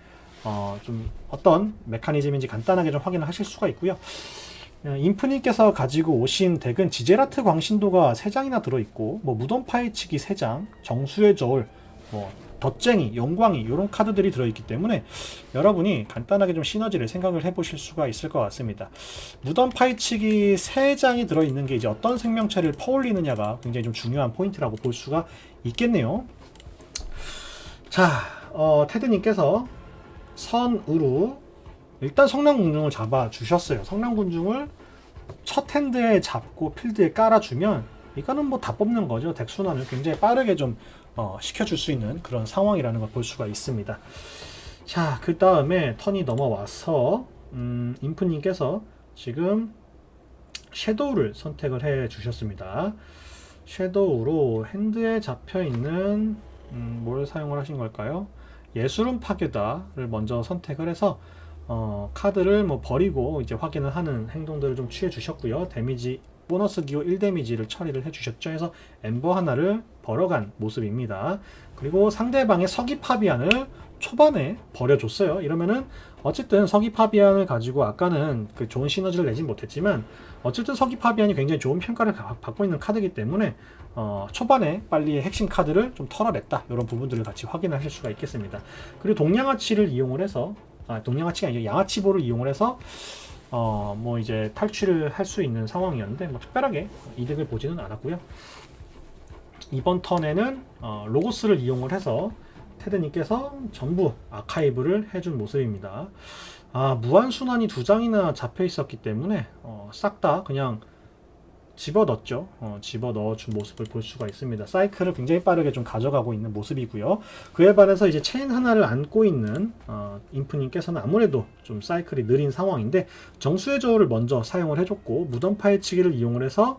좀 어떤 메커니즘인지 간단하게 좀 확인을 하실 수가 있고요. 인프님께서 가지고 오신 덱은 지제라트 광신도가 3장이나 들어있고 뭐 무덤 파헤치기 3장, 정수의 저울, 뭐 덧쟁이, 영광이 이런 카드들이 들어있기 때문에 여러분이 간단하게 좀 시너지를 생각을 해보실 수가 있을 것 같습니다. 무덤 파이치기 3장이 들어있는 게 이제 어떤 생명체를 퍼올리느냐가 굉장히 좀 중요한 포인트라고 볼 수가 있겠네요. 자, 테드님께서 선으로 일단 성남군중을 잡아주셨어요. 성남군중을 첫 핸드에 잡고 필드에 깔아주면 이거는 뭐 다 뽑는 거죠. 덱 순환을 굉장히 빠르게 좀 시켜줄 수 있는 그런 상황이라는 걸 볼 수가 있습니다. 자, 그 다음에 턴이 넘어와서 인프님께서 지금 섀도우를 선택을 해 주셨습니다. 섀도우로 핸드에 잡혀있는 뭘 사용을 하신 걸까요? 예술은 파괴다를 먼저 선택을 해서 카드를 뭐 버리고 이제 확인을 하는 행동들을 좀 취해 주셨고요. 데미지 보너스 기호 1데미지를 처리를 해 주셨죠. 해서 엠버 하나를 벌어간 모습입니다. 그리고 상대방의 서기 파비안을 초반에 버려줬어요. 이러면은 어쨌든 서기 파비안을 가지고 아까는 그 좋은 시너지를 내진 못했지만 어쨌든 서기 파비안이 굉장히 좋은 평가를 받고 있는 카드이기 때문에 초반에 빨리 핵심 카드를 좀 털어냈다. 이런 부분들을 같이 확인하실 수가 있겠습니다. 그리고 동양아치를 이용을 해서 동양아치가 아니라 양아치보를 이용을 해서 뭐 이제 탈취를 할 수 있는 상황이었는데 뭐 특별하게 이득을 보지는 않았고요. 이번 턴에는 로고스를 이용을 해서 테드님께서 전부 아카이브를 해준 모습입니다. 무한순환이 2장이나 잡혀 있었기 때문에 싹 다 그냥 집어넣었죠. 집어넣어준 모습을 볼 수가 있습니다. 사이클을 굉장히 빠르게 좀 가져가고 있는 모습이고요. 그에 반해서 이제 체인 하나를 안고 있는 인프님께서는 아무래도 좀 사이클이 느린 상황인데 정수의 저울을 먼저 사용을 해줬고 무덤 파헤치기를 이용을 해서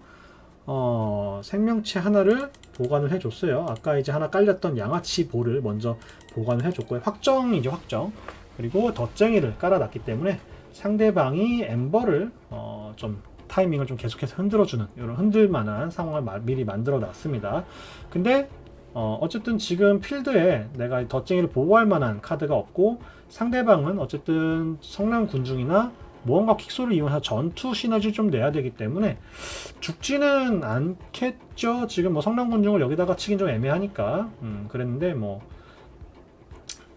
생명체 하나를 보관을 해줬어요. 아까 이제 하나 깔렸던 양아치 볼을 먼저 보관을 해줬고요. 확정이죠, 확정. 그리고 덧쟁이를 깔아놨기 때문에 상대방이 엠버를 좀 타이밍을 좀 계속해서 흔들어주는 이런 흔들만한 상황을 미리 만들어 놨습니다. 근데 어쨌든 지금 필드에 내가 덧쟁이를 보호할 만한 카드가 없고 상대방은 어쨌든 성남 군중이나 모험가 킥소를 이용해서 전투 시너지를 좀 내야 되기 때문에 죽지는 않겠죠. 지금 뭐 성남 군중을 여기다가 치긴 좀 애매하니까 그랬는데 뭐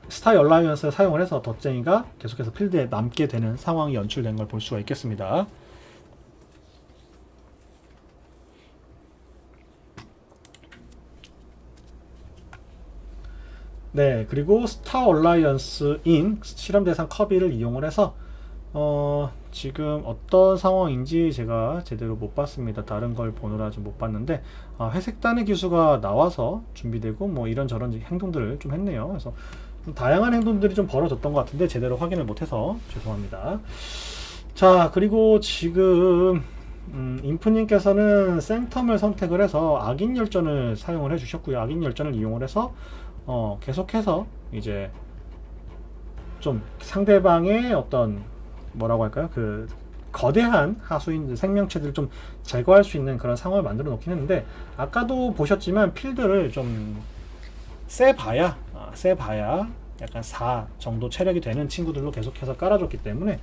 스타 얼라이언스를 사용을 해서 덧쟁이가 계속해서 필드에 남게 되는 상황이 연출된 걸 볼 수가 있겠습니다. 네, 그리고 스타 얼라이언스인 실험 대상 커비를 이용을 해서 지금 어떤 상황인지 제가 제대로 못 봤습니다. 다른 걸 보느라 좀 못 봤는데 회색 단의 기수가 나와서 준비되고 뭐 이런저런 행동들을 좀 했네요. 그래서 좀 다양한 행동들이 좀 벌어졌던 것 같은데 제대로 확인을 못해서 죄송합니다. 자, 그리고 지금 인프님께서는 생텀을 선택을 해서 악인 열전을 사용을 해주셨고요. 악인 열전을 이용을 해서 계속해서 이제 좀 상대방의 어떤 뭐라고 할까요? 그 거대한 하수인 생명체들을 좀 제거할 수 있는 그런 상황을 만들어 놓긴 했는데 아까도 보셨지만 필드를 좀 세봐야 약간 4 정도 체력이 되는 친구들로 계속해서 깔아줬기 때문에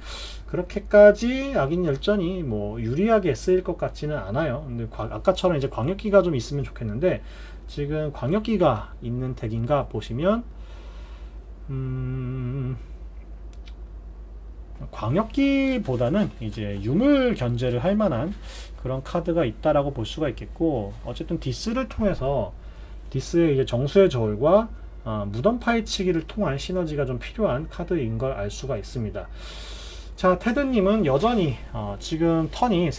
그렇게까지 악인 열전이 뭐 유리하게 쓰일 것 같지는 않아요. 근데 아까처럼 이제 광역기가 좀 있으면 좋겠는데 지금 광역기가 있는 덱인가 보시면 광역기보다는 이제 유물 견제를 할 만한 그런 카드가 있다라고 볼 수가 있겠고 어쨌든 디스를 통해서 디스의 이제 정수의 저울과 무덤 파헤치기를 통한 시너지가 좀 필요한 카드인 걸 알 수가 있습니다. 자, 테드님은 여전히 지금 턴이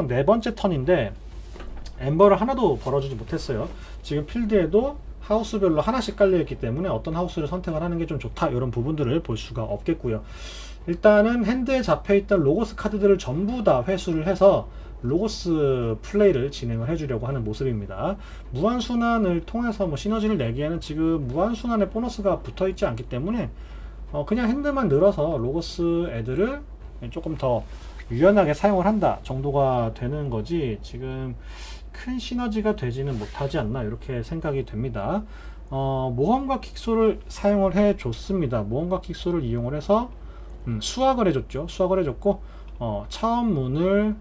네 번째 턴인데 엠버를 하나도 벌어주지 못했어요. 지금 필드에도 하우스별로 하나씩 깔려있기 때문에 어떤 하우스를 선택을 하는 게 좀 좋다 이런 부분들을 볼 수가 없겠고요. 일단은 핸드에 잡혀있던 로고스 카드들을 전부 다 회수를 해서 로고스 플레이를 진행을 해주려고 하는 모습입니다. 무한순환을 통해서 뭐 시너지를 내기에는 지금 무한순환의 보너스가 붙어있지 않기 때문에 그냥 핸드만 늘어서 로고스 애들을 조금 더 유연하게 사용을 한다 정도가 되는 거지 지금 큰 시너지가 되지는 못하지 않나 이렇게 생각이 됩니다. 모험과 킥소를 사용을 해 줬습니다. 모험과 킥소를 이용을 해서 수확을 해줬죠. 수확을 해줬고 차원문을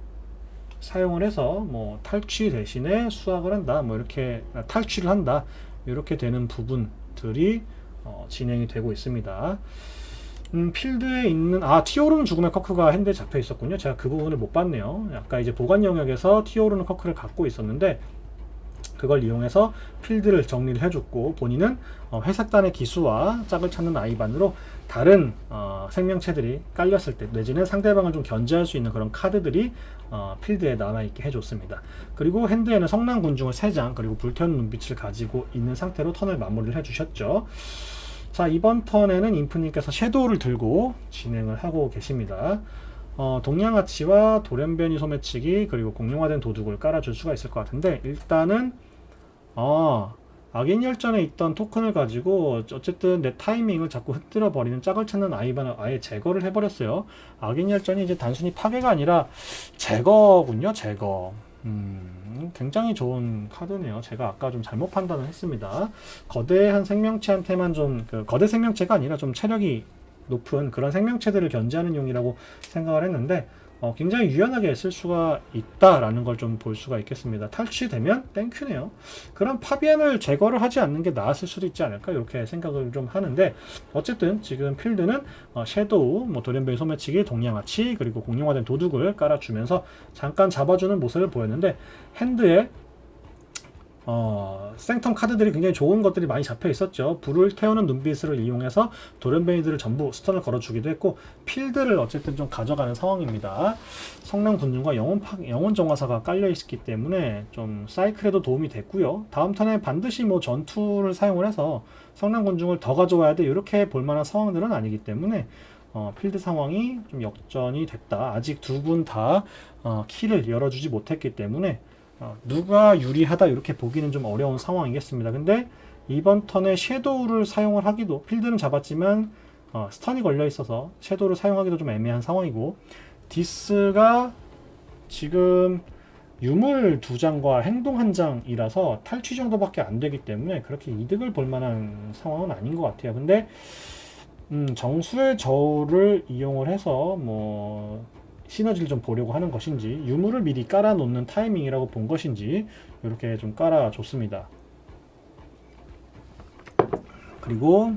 사용을 해서 뭐 탈취 대신에 수확을 한다 뭐 이렇게 탈취를 한다 이렇게 되는 부분들 것들이 진행이 되고 있습니다. 필드에 있는 튀어오르는 죽음의 커크가 핸드에 잡혀 있었군요. 제가 그 부분을 못 봤네요. 아까 이제 보관 영역에서 튀어오르는 커크를 갖고 있었는데 그걸 이용해서 필드를 정리를 해줬고, 본인은 회색단의 기수와 짝을 찾는 아이반으로 다른 생명체들이 깔렸을 때 내지는 상대방을 좀 견제할 수 있는 그런 카드들이 필드에 남아있게 해줬습니다. 그리고 핸드에는 성난 군중을 3장 그리고 불태우는 눈빛을 가지고 있는 상태로 턴을 마무리를 해주셨죠. 자, 이번 턴에는 인프님께서 섀도우를 들고 진행을 하고 계십니다. 동양아치와 돌연변이 소매치기 그리고 공룡화된 도둑을 깔아줄 수가 있을 것 같은데, 일단은 악인 열전에 있던 토큰을 가지고 어쨌든 내 타이밍을 자꾸 흔들어 버리는 짝을 찾는 아이반을 아예 제거를 해버렸어요. 악인 열전이 이제 단순히 파괴가 아니라 제거군요. 제거. 굉장히 좋은 카드네요. 제가 아까 좀 잘못 판단을 했습니다. 거대한 생명체한테만 거대 생명체가 아니라 좀 체력이 높은 그런 생명체들을 견제하는 용이라고 생각을 했는데 굉장히 유연하게 쓸 수가 있다라는 걸 좀 볼 수가 있겠습니다. 탈취되면 땡큐네요. 그럼 파비안을 제거를 하지 않는 게 나았을 수도 있지 않을까, 이렇게 생각을 좀 하는데, 어쨌든 지금 필드는 섀도우, 돌연변이 소매치기, 동양아치 그리고 공룡화된 도둑을 깔아주면서 잠깐 잡아주는 모습을 보였는데, 핸드에 생텀 카드들이 굉장히 좋은 것들이 많이 잡혀 있었죠. 불을 태우는 눈빛을 이용해서 돌연변이들을 전부 스턴을 걸어주기도 했고, 필드를 어쨌든 좀 가져가는 상황입니다. 성난 군중과 영혼 정화사가 깔려 있기 때문에 좀 사이클에도 도움이 됐고요. 다음 턴에 반드시 전투를 사용을 해서 성난 군중을 더 가져와야 돼, 이렇게 볼만한 상황들은 아니기 때문에 필드 상황이 좀 역전이 됐다. 아직 두 분 다 키를 열어주지 못했기 때문에 누가 유리하다 이렇게 보기는 좀 어려운 상황이겠습니다. 근데 이번 턴에 섀도우를 사용을 하기도, 필드는 잡았지만 스턴이 걸려 있어서 섀도우를 사용하기도 좀 애매한 상황이고, 디스가 지금 유물 2장과 행동 1장이라서 탈취 정도밖에 안 되기 때문에 그렇게 이득을 볼 만한 상황은 아닌 것 같아요. 근데 정수의 저울을 이용을 해서 시너지를 좀 보려고 하는 것인지, 유물을 미리 깔아 놓는 타이밍이라고 본 것인지, 이렇게 좀 깔아 줬습니다. 그리고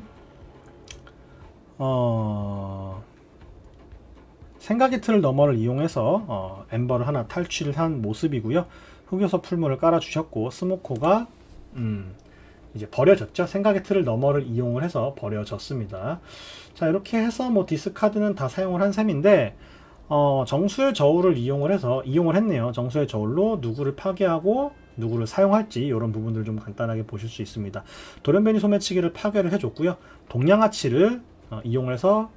생각의 틀을 너머를 이용해서 엠버를 하나 탈취를 한 모습이고요. 흑요소 풀물을 깔아 주셨고, 스모코가 이제 버려졌죠. 생각의 틀을 너머를 이용을 해서 버려졌습니다. 자, 이렇게 해서 디스 카드는 다 사용을 한 셈인데, 정수의 저울을 이용을 했네요. 정수의 저울로 누구를 파괴하고 누구를 사용할지, 이런 부분들을 좀 간단하게 보실 수 있습니다. 돌연변이 소매치기를 파괴를 해줬고요. 동양아치를 이용해서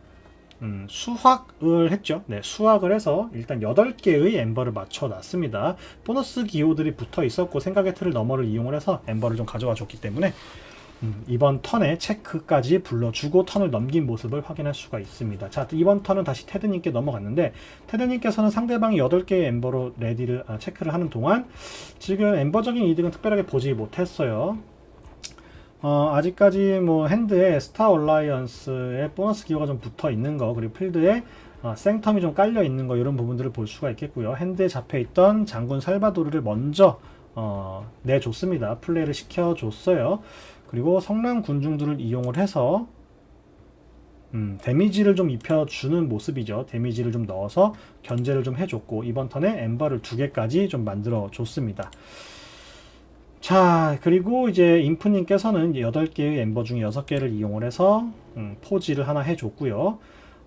수확을 했죠. 네, 수확을 해서 일단 8개의 엠버를 맞춰 놨습니다. 보너스 기호들이 붙어 있었고, 생각의 틀을 너머를 이용을 해서 엠버를 좀 가져와 줬기 때문에 이번 턴에 체크까지 불러주고 턴을 넘긴 모습을 확인할 수가 있습니다. 자, 이번 턴은 다시 테드님께 넘어갔는데, 테드님께서는 상대방이 8개의 엠버로 체크를 하는 동안 지금 엠버적인 이득은 특별하게 보지 못했어요. 아직까지 핸드에 스타 얼라이언스의 보너스 기호가 좀 붙어 있는 거, 그리고 필드에 생텀이 좀 깔려 있는 거, 이런 부분들을 볼 수가 있겠고요. 핸드에 잡혀 있던 장군 살바도르를 먼저 내줬습니다. 플레이를 시켜줬어요. 그리고 성난 군중들을 이용을 해서 데미지를 좀 입혀주는 모습이죠. 데미지를 좀 넣어서 견제를 좀 해줬고, 이번 턴에 엠버를 2개까지 좀 만들어 줬습니다. 자, 그리고 이제 인프님께서는 8개의 엠버 중에 6개를 이용을 해서 포지를 하나 해줬고요.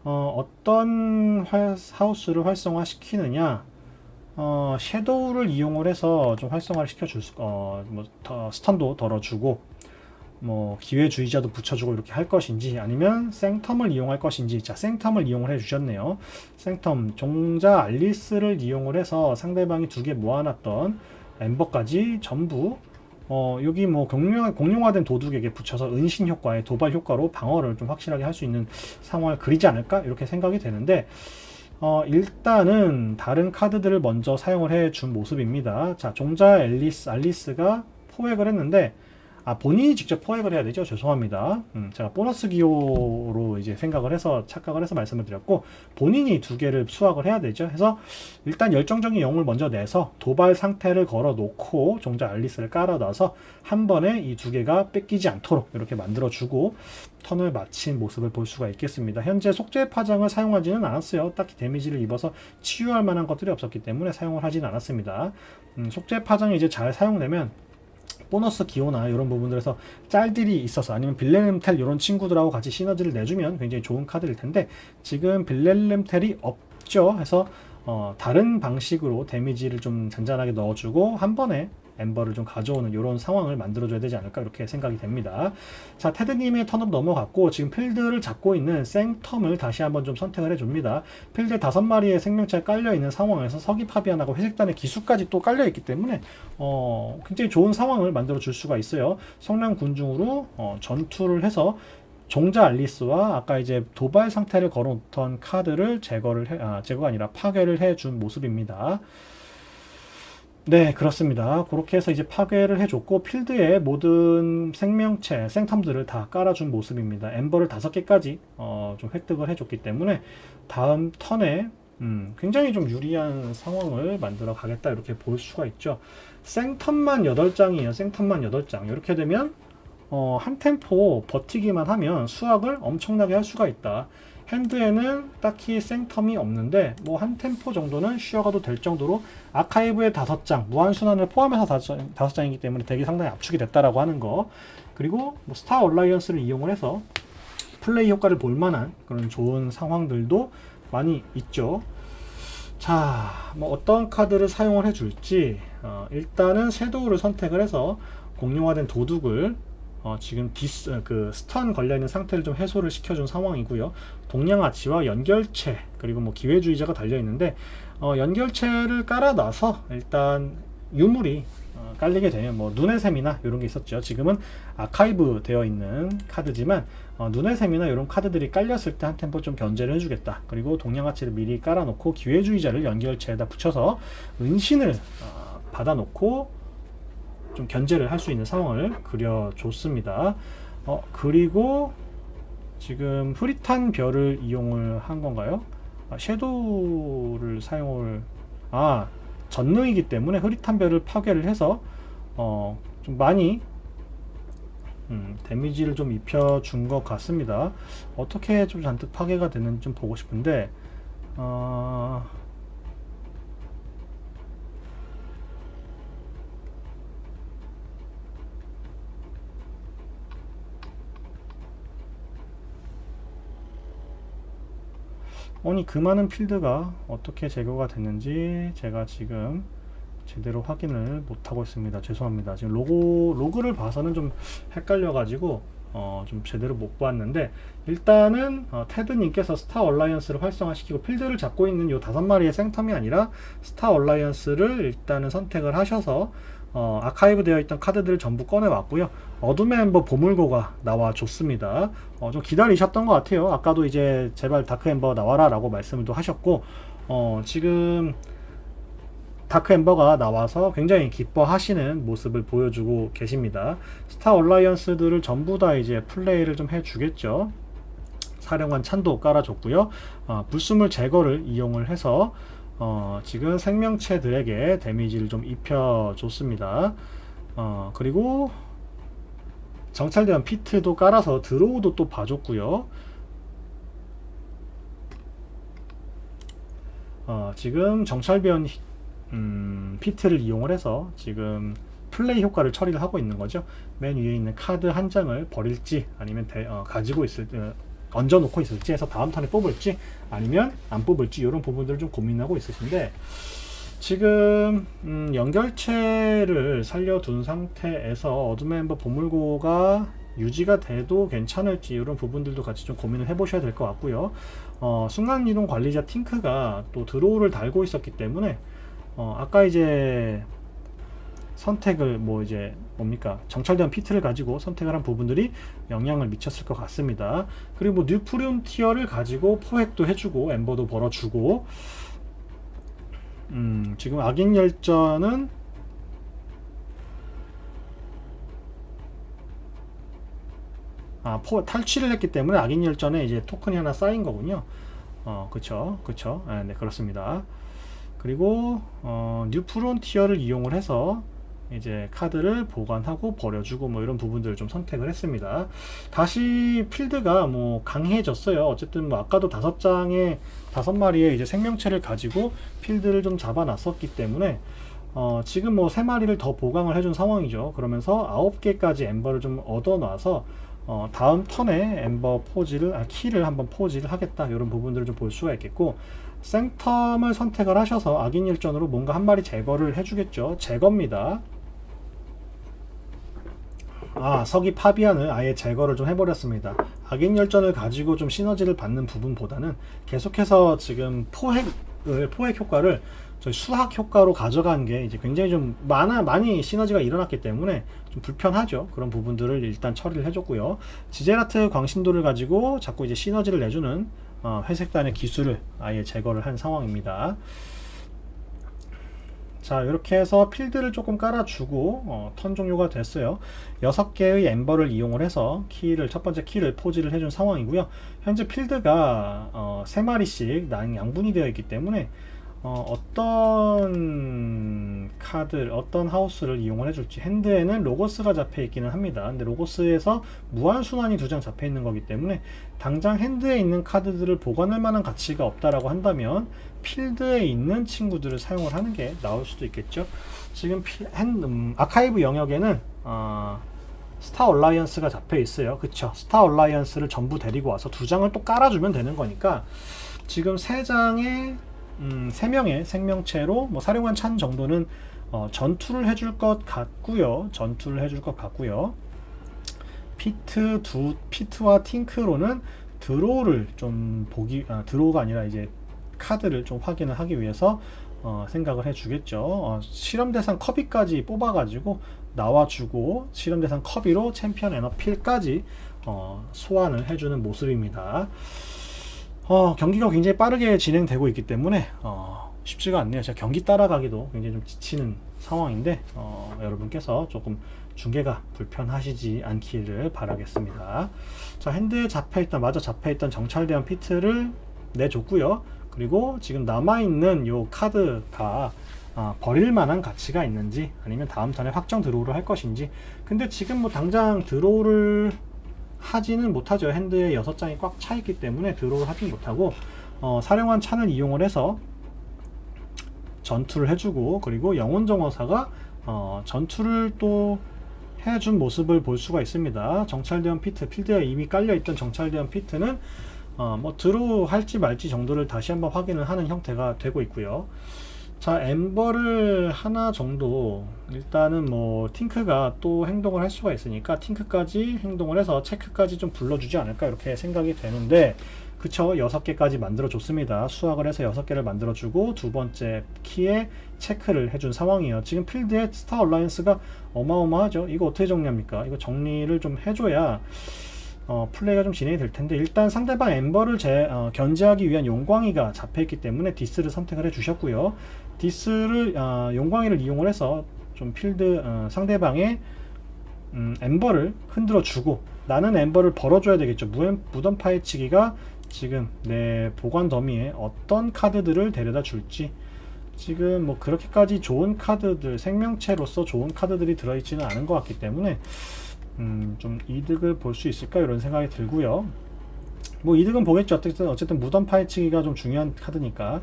어떤 하우스를 활성화시키느냐, 섀도우를 이용을 해서 좀 활성화를 시켜줄 스턴도 덜어주고, 기회주의자도 붙여주고 이렇게 할 것인지, 아니면 생텀을 이용할 것인지. 자, 생텀을 이용을 해주셨네요. 생텀, 종자 알리스를 이용을 해서 상대방이 2개 모아놨던 엠버까지 전부 여기 공룡화된 도둑에게 붙여서 은신 효과의 도발 효과로 방어를 좀 확실하게 할 수 있는 상황을 그리지 않을까, 이렇게 생각이 되는데, 일단은 다른 카드들을 먼저 사용을 해 준 모습입니다. 자, 종자 알리스가 포획을 했는데, 본인이 직접 포획을 해야 되죠. 죄송합니다. 제가 보너스 기호로 이제 생각을 해서 착각을 해서 말씀을 드렸고, 본인이 두 개를 수확을 해야 되죠. 해서 일단 열정적인 영웅을 먼저 내서 도발 상태를 걸어 놓고 종자 알리스를 깔아 놔서 한 번에 이 두 개가 뺏기지 않도록 이렇게 만들어 주고 턴을 마친 모습을 볼 수가 있겠습니다. 현재 속죄 파장을 사용하지는 않았어요. 딱히 데미지를 입어서 치유할 만한 것들이 없었기 때문에 사용을 하지는 않았습니다. 속죄 파장이 이제 잘 사용되면 보너스 기호나 이런 부분들에서 짤들이 있어서 아니면 빌렐렘텔 이런 친구들하고 같이 시너지를 내주면 굉장히 좋은 카드일 텐데, 지금 빌렐렘텔이 없죠. 해서 다른 방식으로 데미지를 좀 잔잔하게 넣어주고 한 번에 엠버를 좀 가져오는 이런 상황을 만들어줘야 되지 않을까 이렇게 생각이 됩니다. 자, 테드님의 턴업 넘어갔고 지금 필드를 잡고 있는 생텀을 다시 한번 좀 선택을 해줍니다. 필드에 5마리의 생명체가 깔려있는 상황에서 서기 파비안하고 회색단의 기수까지 또 깔려있기 때문에 굉장히 좋은 상황을 만들어줄 수가 있어요. 성량 군중으로 전투를 해서 종자 알리스와 아까 이제 도발 상태를 걸어놓던 카드를 제거가 아니라 파괴를 해준 모습입니다. 네, 그렇습니다. 그렇게 해서 이제 파괴를 해줬고 필드에 모든 생명체, 생텀들을 다 깔아준 모습입니다. 엠버를 5개까지 좀 획득을 해줬기 때문에 다음 턴에 굉장히 좀 유리한 상황을 만들어 가겠다 이렇게 볼 수가 있죠. 생텀만 8장이에요. 생텀만 8장. 이렇게 되면 한 템포 버티기만 하면 수확을 엄청나게 할 수가 있다. 핸드에는 딱히 생텀이 없는데 뭐 한 템포 정도는 쉬어가도 될 정도로 아카이브의 5장, 무한순환을 포함해서 5장이기 때문에 되게 상당히 압축이 됐다라고 하는 거, 그리고 뭐 스타 얼라이언스를 이용을 해서 플레이 효과를 볼만한 그런 좋은 상황들도 많이 있죠. 자, 뭐 어떤 카드를 사용을 해줄지 일단은 섀도우를 선택을 해서 공룡화된 도둑을 지금 스턴 걸려있는 상태를 좀 해소를 시켜준 상황이고요. 동양아치와 연결체 그리고 뭐 기회주의자가 달려있는데 연결체를 깔아놔서 일단 유물이 깔리게 되면 뭐 눈의 샘이나 이런 게 있었죠. 지금은 아카이브 되어 있는 카드지만 눈의 샘이나 이런 카드들이 깔렸을 때 한 템포 좀 견제를 해주겠다. 그리고 동양아치를 미리 깔아놓고 기회주의자를 연결체에다 붙여서 은신을 받아놓고 좀 견제를 할 수 있는 상황을 그려줬습니다. 그리고 지금 흐릿한 별을 이용을 한 건가요? 섀도우를 사용을 전능이기 때문에 흐릿한 별을 파괴를 해서 좀 많이 데미지를 좀 입혀준 것 같습니다. 어떻게 좀 잔뜩 파괴가 되는지 좀 보고 싶은데 아니 그 많은 필드가 어떻게 제거가 됐는지 제가 지금 제대로 확인을 못하고 있습니다. 죄송합니다. 지금 로그를 봐서는 좀 헷갈려 가지고 좀 제대로 못 봤는데, 일단은 테드님께서 스타 얼라이언스를 활성화시키고 필드를 잡고 있는 요 5마리의 생텀이 아니라 스타 얼라이언스를 일단은 선택을 하셔서 아카이브 되어 있던 카드들을 전부 꺼내 왔고요. 어둠의 엠버 보물고가 나와 줬습니다. 좀 기다리셨던 것 같아요. 아까도 이제 제발 다크 엠버 나와라 라고 말씀을 또 하셨고 지금 다크 엠버가 나와서 굉장히 기뻐하시는 모습을 보여주고 계십니다. 스타 얼라이언스들을 전부 다 이제 플레이를 좀 해주겠죠. 사령관 찬도 깔아줬고요. 불순물 제거를 이용을 해서 지금 생명체들에게 데미지를 좀 입혀줬습니다. 그리고 정찰대원 피트도 깔아서 드로우도 또 봐줬고요. 지금 정찰변 피트를 이용을 해서 지금 플레이 효과를 처리를 하고 있는 거죠. 맨 위에 있는 카드 한 장을 버릴지 아니면 가지고 있을 얹어놓고 있을지 해서 다음 턴에 뽑을지 아니면 안 뽑을지 이런 부분들을 좀 고민하고 있으신데, 지금 연결체를 살려둔 상태에서 어둠의 엠버 보물고가 유지가 돼도 괜찮을지 이런 부분들도 같이 좀 고민을 해보셔야 될 것 같고요. 순간이동 관리자 팅크가 또 드로우를 달고 있었기 때문에 아까 이제 선택을 정찰대원 피트를 가지고 선택을 한 부분들이 영향을 미쳤을 것 같습니다. 그리고 뭐 뉴프론티어를 가지고 포획도 해주고 엠버도 벌어주고 지금 악인 열전은 탈취를 했기 때문에 악인 열전에 이제 토큰이 하나 쌓인 거군요. 그쵸. 네, 그렇습니다. 그리고 뉴 프론티어를 이용을 해서 이제 카드를 보관하고 버려주고 뭐 이런 부분들을 좀 선택을 했습니다. 다시 필드가 뭐 강해졌어요. 어쨌든 뭐 아까도 5마리의 이제 생명체를 가지고 필드를 좀 잡아놨었기 때문에 지금 뭐 3마리를 더 보강을 해준 상황이죠. 그러면서 9개까지 엠버를 좀 얻어놔서 다음 턴에 엠버 키를 한번 포지를 하겠다, 이런 부분들을 좀 볼 수가 있겠고, 생텀을 선택을 하셔서 악인 일전으로 뭔가 한 마리 제거를 해주겠죠. 제거입니다. 서기 파비안을 아예 제거를 좀 해버렸습니다. 악인 열전을 가지고 좀 시너지를 받는 부분보다는 계속해서 지금 포획 효과를 저희 수학 효과로 가져간 게 이제 굉장히 좀 많이 시너지가 일어났기 때문에 좀 불편하죠. 그런 부분들을 일단 처리를 해줬고요. 지제라트 광신도를 가지고 자꾸 이제 시너지를 내주는 회색단의 기술을 아예 제거를 한 상황입니다. 자, 이렇게 해서 필드를 조금 깔아주고 턴 종료가 됐어요. 6개의 엠버를 이용을 해서 첫 번째 키를 포지를 해준 상황이고요. 현재 필드가 3마리씩 양분이 되어 있기 때문에 어떤 하우스를 이용을 해줄지, 핸드에는 로고스가 잡혀 있기는 합니다. 근데 로고스에서 무한순환이 2장 잡혀 있는 거기 때문에 당장 핸드에 있는 카드들을 보관할 만한 가치가 없다라고 한다면 필드에 있는 친구들을 사용을 하는 게 나올 수도 있겠죠. 지금 아카이브 영역에는 스타 얼라이언스가 잡혀 있어요. 그쵸? 스타 얼라이언스를 전부 데리고 와서 2장을 또 깔아주면 되는 거니까 지금 3명의 생명체로 뭐 사령관 찬 정도는 전투를 해줄 것 같고요. 피트와 팅크로는 드로우를 좀 드로우가 아니라 이제 카드를 좀 확인을 하기 위해서 생각을 해주겠죠. 실험 대상 커비까지 뽑아가지고 나와주고, 실험 대상 커비로 챔피언 에너필까지 소환을 해주는 모습입니다. 경기가 굉장히 빠르게 진행되고 있기 때문에 쉽지가 않네요. 제가 경기 따라가기도 굉장히 좀 지치는 상황인데 여러분께서 조금 중계가 불편하시지 않기를 바라겠습니다. 자, 핸드에 마저 잡혀있던 정찰대원 피트를 내줬고요. 그리고 지금 남아있는 요 카드가 버릴 만한 가치가 있는지, 아니면 다음 턴에 확정 드로우를 할 것인지. 근데 지금 뭐 당장 드로우를 하지는 못하죠. 핸드에 6장이 꽉 차 있기 때문에 드로우를 하진 못하고 사령관 찬을 이용을 해서 전투를 해주고, 그리고 영혼정화사가 전투를 또 해준 모습을 볼 수가 있습니다. 정찰대원 피트, 필드에 이미 깔려있던 정찰대원 피트는 뭐 드로우 할지 말지 정도를 다시 한번 확인을 하는 형태가 되고 있고요. 자, 엠버를 하나 정도, 일단은 뭐 팅크가 또 행동을 할 수가 있으니까 팅크까지 행동을 해서 체크까지 좀 불러주지 않을까, 이렇게 생각이 되는데, 그쵸, 6개까지 만들어 줬습니다. 수확을 해서 6개를 만들어 주고 두 번째 키에 체크를 해준 상황이에요. 지금 필드에 스타 얼라이언스가 어마어마하죠. 이거 어떻게 정리합니까? 이거 정리를 좀 해줘야 플레이가 좀 진행이 될 텐데, 일단 상대방 엠버를 견제하기 위한 용광이가 잡혀있기 때문에 디스를 선택을 해주셨고요. 디스를 용광이를 이용을 해서 좀 상대방의 엠버를 흔들어 주고, 나는 엠버를 벌어줘야 되겠죠. 무덤 파헤치기가 지금 내 보관 더미에 어떤 카드들을 데려다 줄지, 지금 뭐 그렇게까지 좋은 카드들, 생명체로서 좋은 카드들이 들어있지는 않은 것 같기 때문에 좀 이득을 볼 수 있을까, 이런 생각이 들고요. 뭐 이득은 보겠죠. 어쨌든 무덤 파헤치기가 좀 중요한 카드니까.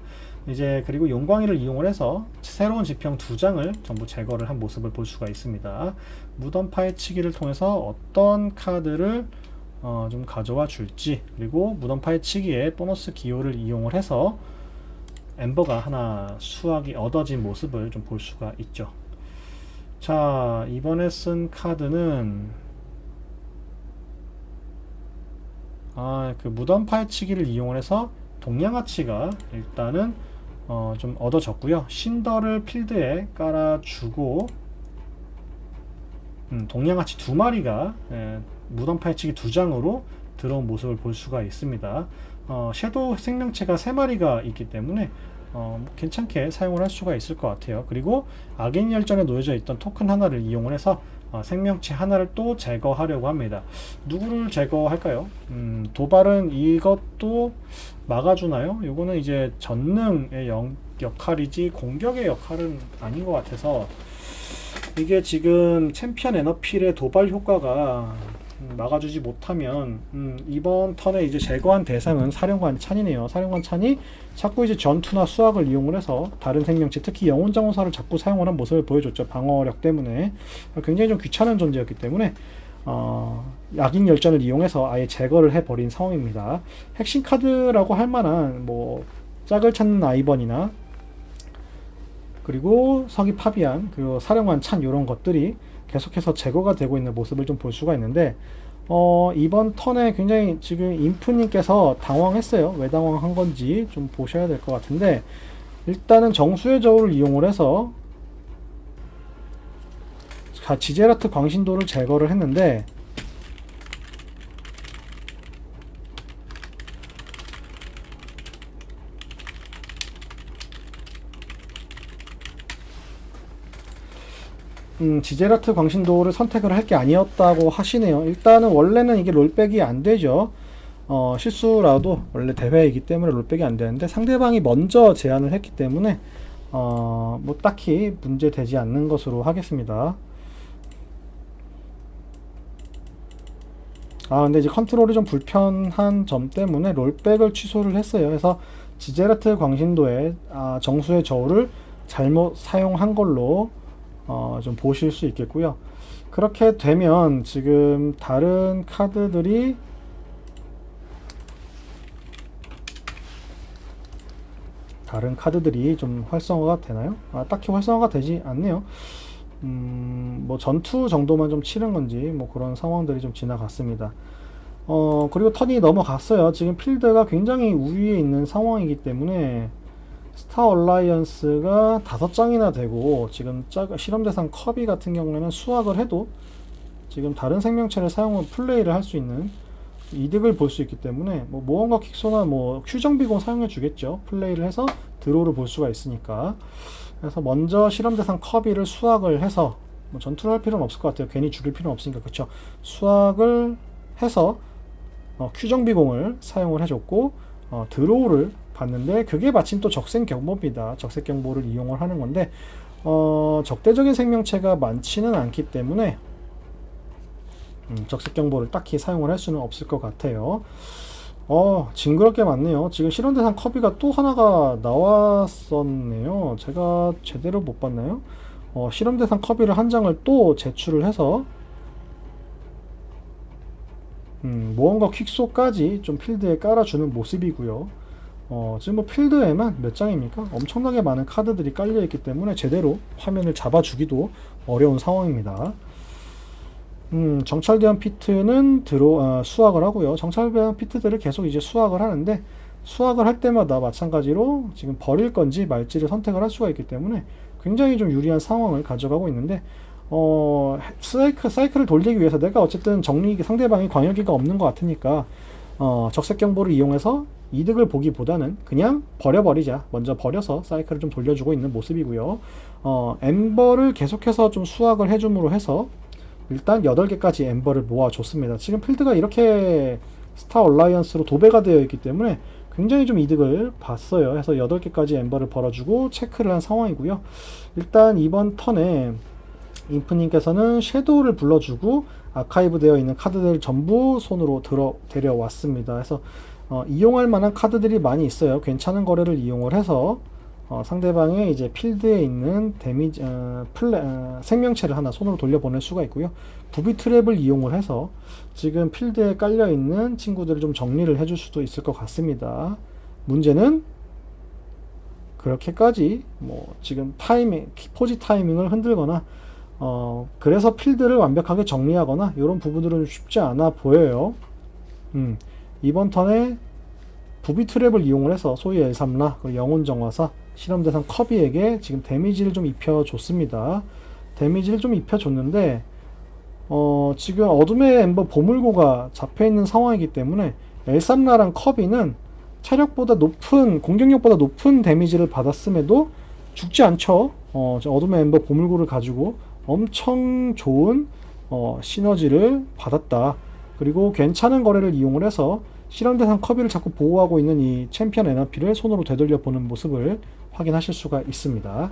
이제 그리고 용광이를 이용을 해서 새로운 지평 2장을 전부 제거를 한 모습을 볼 수가 있습니다. 무덤 파헤치기를 통해서 어떤 카드를 좀 가져와 줄지, 그리고 무덤 파헤치기의 보너스 기호를 이용을 해서 엠버가 하나 수확이 얻어진 모습을 좀 볼 수가 있죠. 자, 이번에 쓴 카드는 그 무덤 파헤치기를 이용을 해서 동양아치가 일단은 좀 얻어졌고요. 신더를 필드에 깔아주고, 동양아치 2마리가 무덤 파헤치기 2장으로 들어온 모습을 볼 수가 있습니다. 섀도우 생명체가 3마리가 있기 때문에 괜찮게 사용을 할 수가 있을 것 같아요. 그리고 악인 열전에 놓여져 있던 토큰 하나를 이용을 해서 생명체 하나를 또 제거하려고 합니다. 누구를 제거할까요? 도발은 이것도 막아주나요? 이거는 이제 전능의 역할이지 공격의 역할은 아닌 것 같아서, 이게 지금 챔피언 에너필의 도발 효과가 막아주지 못하면 이번 턴에 이제 제거한 대상은 사령관 찬이네요. 사령관 찬이 자꾸 이제 전투나 수학을 이용을 해서 다른 생명체, 특히 영혼 장호사를 자꾸 사용하는 모습을 보여줬죠. 방어력 때문에 굉장히 좀 귀찮은 존재였기 때문에 약인 열전을 이용해서 아예 제거를 해버린 상황입니다. 핵심 카드라고 할 만한 뭐 짝을 찾는 아이번이나 그리고 서기 파비안, 그리고 사령관 찬, 이런 것들이 계속해서 제거가 되고 있는 모습을 좀 볼 수가 있는데, 이번 턴에 굉장히 지금 인프님께서 당황했어요. 왜 당황한 건지 좀 보셔야 될 것 같은데, 일단은 정수의 저울을 이용을 해서 지제라트 광신도를 제거를 했는데, 지제라트 광신도를 선택을 할 게 아니었다고 하시네요. 일단은 원래는 이게 롤백이 안 되죠. 실수라도 원래 대회이기 때문에 롤백이 안 되는데, 상대방이 먼저 제안을 했기 때문에 뭐 딱히 문제 되지 않는 것으로 하겠습니다. 근데 이제 컨트롤이 좀 불편한 점 때문에 롤백을 취소를 했어요. 그래서 지제라트 광신도의 정수의 저울을 잘못 사용한 걸로 좀 보실 수 있겠고요. 그렇게 되면 지금 다른 카드들이 좀 활성화가 되나요? 딱히 활성화가 되지 않네요. 뭐 전투 정도만 좀 치른 건지 뭐 그런 상황들이 좀 지나갔습니다. 그리고 턴이 넘어갔어요. 지금 필드가 굉장히 우위에 있는 상황이기 때문에 스타 얼라이언스가 5장이나 되고, 지금 실험 대상 커비 같은 경우에는 수확을 해도 지금 다른 생명체를 사용한 플레이를 할 수 있는 이득을 볼 수 있기 때문에, 뭐 모험가 킥소나 뭐 큐정비공 사용해 주겠죠. 플레이를 해서 드로우를 볼 수가 있으니까. 그래서 먼저 실험 대상 커비를 수확을 해서, 뭐 전투를 할 필요는 없을 것 같아요. 괜히 죽일 필요는 없으니까. 그쵸? 수확을 해서 큐정비공을 사용을 해줬고, 드로우를 봤는데, 그게 마침 또 적색 경보입니다. 적색 경보를 이용을 하는 건데, 적대적인 생명체가 많지는 않기 때문에 적색 경보를 딱히 사용을 할 수는 없을 것 같아요. 징그럽게 많네요. 지금 실험 대상 커비가 또 하나가 나왔었네요. 제가 제대로 못 봤나요? 실험 대상 커비를 한 장을 또 제출을 해서 모험가 퀵소까지 좀 필드에 깔아주는 모습이고요. 지금 뭐 필드에만 몇 장입니까? 엄청나게 많은 카드들이 깔려있기 때문에 제대로 화면을 잡아주기도 어려운 상황입니다. 정찰대원 피트는 수확을 하고요. 정찰대원 피트들을 계속 이제 수확을 하는데, 수확을 할 때마다 마찬가지로 지금 버릴 건지 말지를 선택을 할 수가 있기 때문에 굉장히 좀 유리한 상황을 가져가고 있는데, 사이클을 돌리기 위해서 내가 어쨌든 상대방이 광역기가 없는 것 같으니까 적색 경보를 이용해서 이득을 보기보다는 그냥 버려버리자, 먼저 버려서 사이클을 좀 돌려주고 있는 모습이고요. 엠버를 계속해서 좀 수확을 해줌으로 해서 일단 8개까지 엠버를 모아줬습니다. 지금 필드가 이렇게 스타 얼라이언스로 도배가 되어 있기 때문에 굉장히 좀 이득을 봤어요. 그래서 8개까지 엠버를 벌어주고 체크를 한 상황이고요. 일단 이번 턴에 인프님께서는 섀도우를 불러주고 아카이브 되어 있는 카드들을 전부 손으로 데려왔습니다. 그래서 이용할 만한 카드들이 많이 있어요. 괜찮은 거래를 이용을 해서 상대방의 이제 필드에 있는 데미지 생명체를 하나 손으로 돌려보낼 수가 있고요. 부비 트랩을 이용을 해서 지금 필드에 깔려 있는 친구들을 좀 정리를 해줄 수도 있을 것 같습니다. 문제는 그렇게까지 뭐 지금 포지 타이밍을 흔들거나 그래서 필드를 완벽하게 정리하거나 이런 부분들은 쉽지 않아 보여요. 이번 턴에 부비 트랩을 이용을 해서 소위 엘삼라, 영혼 정화사, 실험 대상 커비에게 지금 데미지를 좀 입혀줬습니다. 데미지를 좀 입혀줬는데, 지금 어둠의 엠버 보물고가 잡혀있는 상황이기 때문에 엘삼라랑 커비는 체력보다 높은, 공격력보다 높은 데미지를 받았음에도 죽지 않죠. 어둠의 엠버 보물구를 가지고 엄청 좋은 시너지를 받았다. 그리고 괜찮은 거래를 이용을 해서 실험 대상 커비를 자꾸 보호하고 있는 이 챔피언 에너피를 손으로 되돌려 보는 모습을 확인하실 수가 있습니다.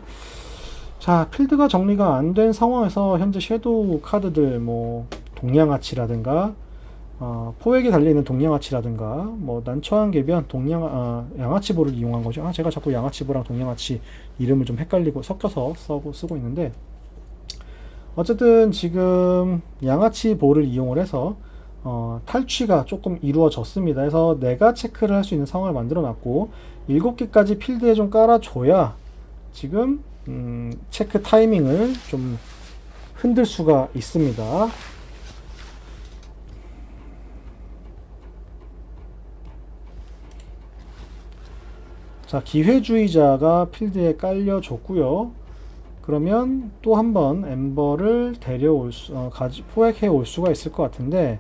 자, 필드가 정리가 안 된 상황에서 현재 섀도우 카드들, 뭐 동양아치라든가 포획이 달려있는 동양아치라든가 뭐 난처한개변 양아치보를 이용한 거죠. 제가 자꾸 양아치보랑 동양아치 이름을 좀 헷갈리고 섞여서 쓰고 있는데, 어쨌든 지금 양아치보를 이용을 해서 탈취가 조금 이루어졌습니다. 그래서 내가 체크를 할 수 있는 상황을 만들어 놨고 7개까지 필드에 좀 깔아줘야 지금 체크 타이밍을 좀 흔들 수가 있습니다. 자, 기회주의자가 필드에 깔려줬고요. 그러면 또 한 번 엠버를 포획해 올 수가 있을 것 같은데,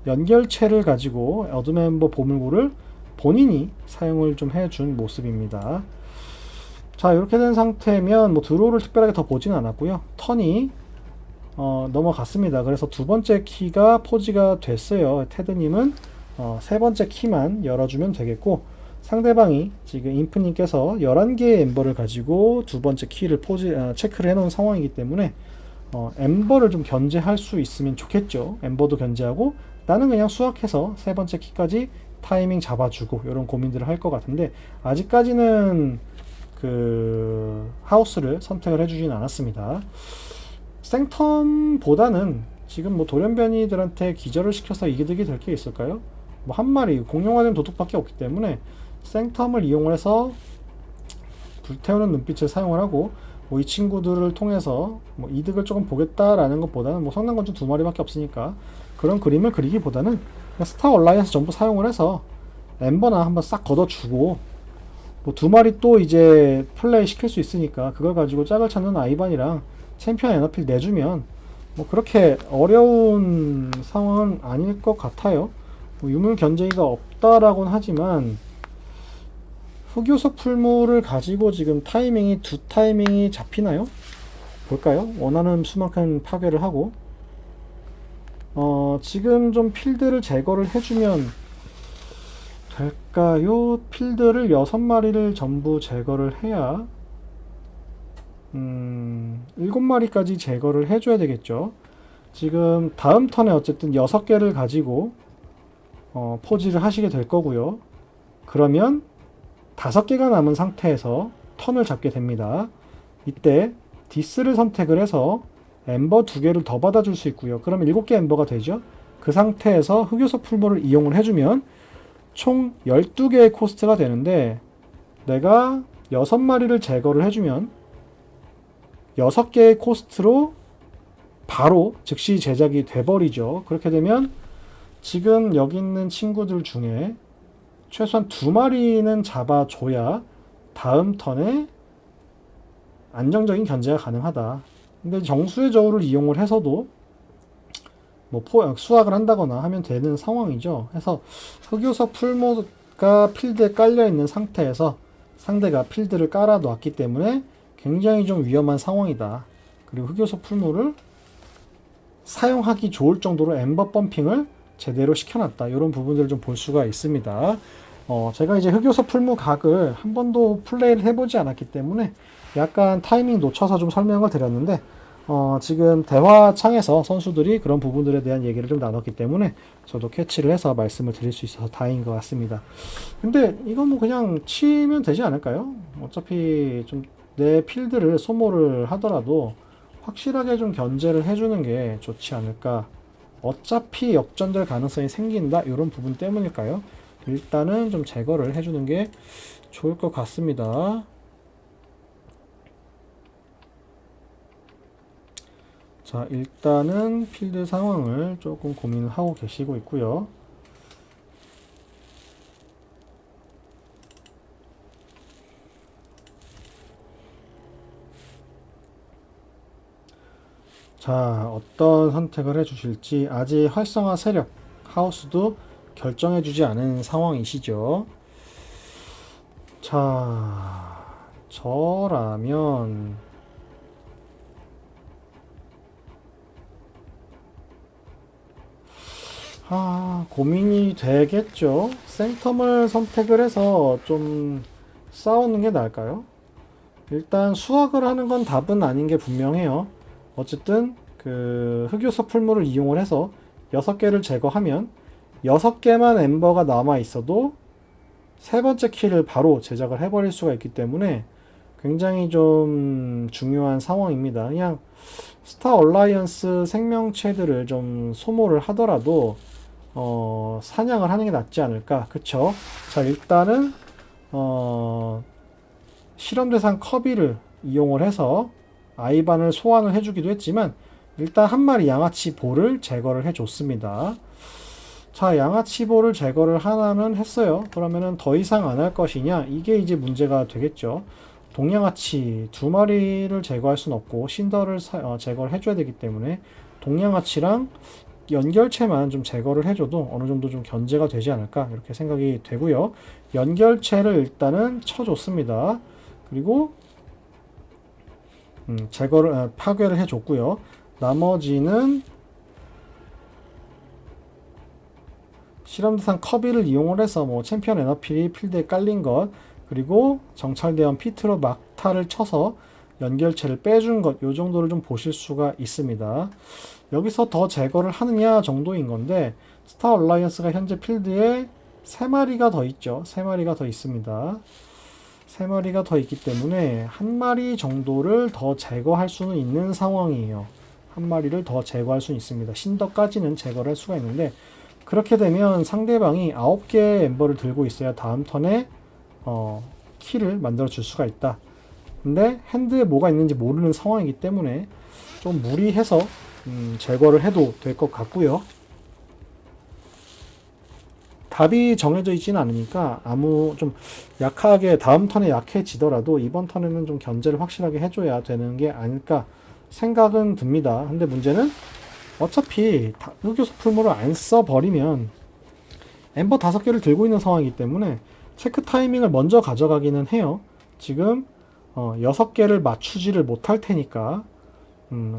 연결체를 가지고 어둠 엠버 보물고를 본인이 사용을 좀 해준 모습입니다. 자, 이렇게 된 상태면 뭐 드로우를 특별하게 더 보지는 않았고요. 턴이 넘어갔습니다. 그래서 두 번째 키가 포지가 됐어요. 테드님은 세 번째 키만 열어주면 되겠고, 상대방이 지금 인프님께서 11개의 엠버를 가지고 두 번째 키를 체크를 해놓은 상황이기 때문에 엠버를 좀 견제할 수 있으면 좋겠죠. 엠버도 견제하고 나는 그냥 수확해서 세 번째 키까지 타이밍 잡아주고 이런 고민들을 할 것 같은데, 아직까지는 그 하우스를 선택을 해주진 않았습니다. 생텀보다는 지금 뭐 돌연변이들한테 기절을 시켜서 이득이 될 게 있을까요? 뭐 한 마리 공룡화된 도둑밖에 없기 때문에 생텀을 이용을 해서 불태우는 눈빛을 사용을 하고 뭐 이 친구들을 통해서 뭐 이득을 조금 보겠다라는 것보다는 뭐 성난건조 두 마리밖에 없으니까 그런 그림을 그리기보다는 스타 얼라이언스 전부 사용을 해서 엠버나 한번 싹 걷어주고 뭐 두 마리 또 이제 플레이 시킬 수 있으니까 그걸 가지고 짝을 찾는 아이반이랑 챔피언 에너필 내주면 뭐 그렇게 어려운 상황은 아닐 것 같아요. 뭐 유물 견제기가 없다라고는 하지만 흑요석 풀물을 가지고 지금 두 타이밍이 잡히나요? 볼까요? 원하는 수만큼 파괴를 하고 지금 좀 필드를 제거를 해주면 될까요? 필드를 6마리를 전부 제거를 해야 7마리까지 제거를 해줘야 되겠죠. 지금 다음 턴에 어쨌든 6개를 가지고 포지를 하시게 될 거고요. 그러면 5개가 남은 상태에서 턴을 잡게 됩니다. 이때 디스를 선택을 해서 엠버 2개를 더 받아줄 수 있고요. 그러면 7개 엠버가 되죠. 그 상태에서 흑요석 풀물을 이용을 해주면 총 12개의 코스트가 되는데, 내가 6마리를 제거를 해주면 6개의 코스트로 바로 즉시 제작이 돼버리죠. 그렇게 되면 지금 여기 있는 친구들 중에 최소한 2마리는 잡아줘야 다음 턴에 안정적인 견제가 가능하다. 근데 정수의 저울을 이용을 해서도 뭐 수확을 한다거나 하면 되는 상황이죠. 그래서 흑요석 풀모가 필드에 깔려있는 상태에서 상대가 필드를 깔아 놨기 때문에 굉장히 좀 위험한 상황이다. 그리고 흑요석 풀모를 사용하기 좋을 정도로 엠버 펌핑을 제대로 시켜놨다. 이런 부분들을 좀 볼 수가 있습니다. 제가 이제 흑요석 풀무 각을 한 번도 플레이를 해보지 않았기 때문에 약간 타이밍 놓쳐서 좀 설명을 드렸는데, 지금 대화창에서 선수들이 그런 부분들에 대한 얘기를 좀 나눴기 때문에 저도 캐치를 해서 말씀을 드릴 수 있어서 다행인 것 같습니다. 근데 이건 뭐 그냥 치면 되지 않을까요? 어차피 좀 내 필드를 소모를 하더라도 확실하게 좀 견제를 해주는 게 좋지 않을까. 어차피 역전될 가능성이 생긴다, 이런 부분 때문일까요? 일단은 좀 제거를 해주는 게 좋을 것 같습니다. 자, 일단은 필드 상황을 조금 고민을 하고 계시고 있고요. 자, 어떤 선택을 해주실지. 아직 활성화 세력 하우스도 결정해주지 않은 상황이시죠. 자, 저라면 고민이 되겠죠. 생텀을 선택을 해서 좀 싸우는 게 나을까요? 일단 수확을 하는 건 답은 아닌 게 분명해요. 어쨌든 그 흑요소 풀물을 이용을 해서 6개를 제거하면 6개만 엠버가 남아 있어도 세 번째 키를 바로 제작을 해버릴 수가 있기 때문에 굉장히 좀 중요한 상황입니다. 그냥 스타 얼라이언스 생명체들을 좀 소모를 하더라도 사냥을 하는 게 낫지 않을까. 그쵸? 자, 일단은 실험 대상 커비를 이용을 해서 아이반을 소환을 해주기도 했지만 일단 한 마리 양아치 볼을 제거를 해줬습니다. 자, 양아치 볼을 제거를 하나는 했어요. 그러면은 더 이상 안 할 것이냐? 이게 이제 문제가 되겠죠. 동양아치 2마리를 제거할 순 없고 신더를 제거를 해줘야 되기 때문에 동양아치랑 연결체만 좀 제거를 해줘도 어느 정도 좀 견제가 되지 않을까 이렇게 생각이 되고요. 연결체를 일단은 쳐줬습니다. 그리고 파괴를 해줬고요. 나머지는 실험대상 커비를 이용을 해서 뭐 챔피언 에너필이 필드에 깔린 것, 그리고 정찰대원 피트로 막타를 쳐서 연결체를 빼준 것, 요 정도를 좀 보실 수가 있습니다. 여기서 더 제거를 하느냐 정도인 건데 스타 얼라이언스가 현재 필드에 3마리가 더 있죠. 3마리가 더 있습니다. 3마리가 더 있기 때문에 한 마리 정도를 더 제거할 수는 있는 상황이에요. 한 마리를 더 제거할 수는 있습니다. 신더까지는 제거를 할 수가 있는데 그렇게 되면 상대방이 9개의 엠버를 들고 있어야 다음 턴에 키를 만들어 줄 수가 있다. 근데 핸드에 뭐가 있는지 모르는 상황이기 때문에 좀 무리해서 제거를 해도 될 것 같고요. 답이 정해져 있지는 않으니까 좀 약하게 다음 턴에 약해지더라도 이번 턴에는 좀 견제를 확실하게 해줘야 되는 게 아닐까 생각은 듭니다. 근데 문제는 어차피 흑요소 풀물을 안 써버리면 엠버 5개를 들고 있는 상황이기 때문에 체크 타이밍을 먼저 가져가기는 해요. 지금 6개를 맞추지를 못할 테니까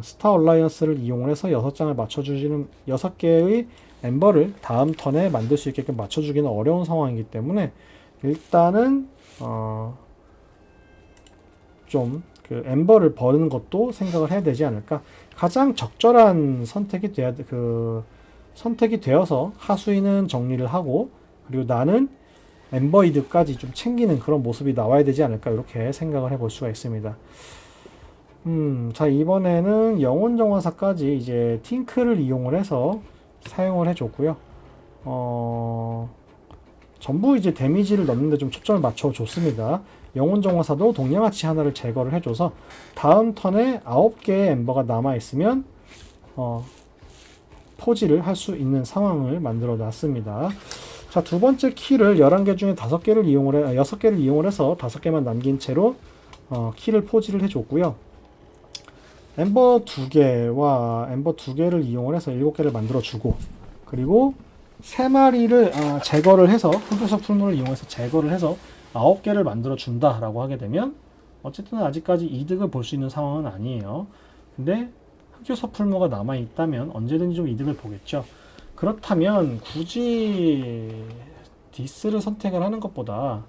스타 얼라이언스를 이용을 해서 6장을 맞춰주지는 6개의 엠버를 다음 턴에 만들 수 있게끔 맞춰주기는 어려운 상황이기 때문에 일단은 좀 그 엠버를 버리는 것도 생각을 해야 되지 않을까. 가장 적절한 선택이 되어서 하수인은 정리를 하고 그리고 나는 엠버이드까지 좀 챙기는 그런 모습이 나와야 되지 않을까 이렇게 생각을 해볼 수가 있습니다. 자, 이번에는 영혼정화사까지 이제 팅크를 이용을 해서 사용을 해줬고요. 전부 이제 데미지를 넣는데 좀 초점을 맞춰줬습니다. 영혼정화사도 동양아치 하나를 제거를 해줘서 다음 턴에 9개의 엠버가 남아있으면 포지를 할 수 있는 상황을 만들어 놨습니다. 자, 두 번째 키를 11개 중에 6개를 이용을 해서 5개만 남긴 채로 키를 포지를 해줬고요. 엠버 2개와 엠버 2개를 이용을 해서 7개를 만들어주고 그리고 3마리를 제거를 해서 흑요소 풀물을 이용해서 제거를 해서 9개를 만들어준다 라고 하게 되면 어쨌든 아직까지 이득을 볼 수 있는 상황은 아니에요. 근데 흑요소 풀물가 남아있다면 언제든지 좀 이득을 보겠죠. 그렇다면 굳이 디스를 선택을 하는 것보다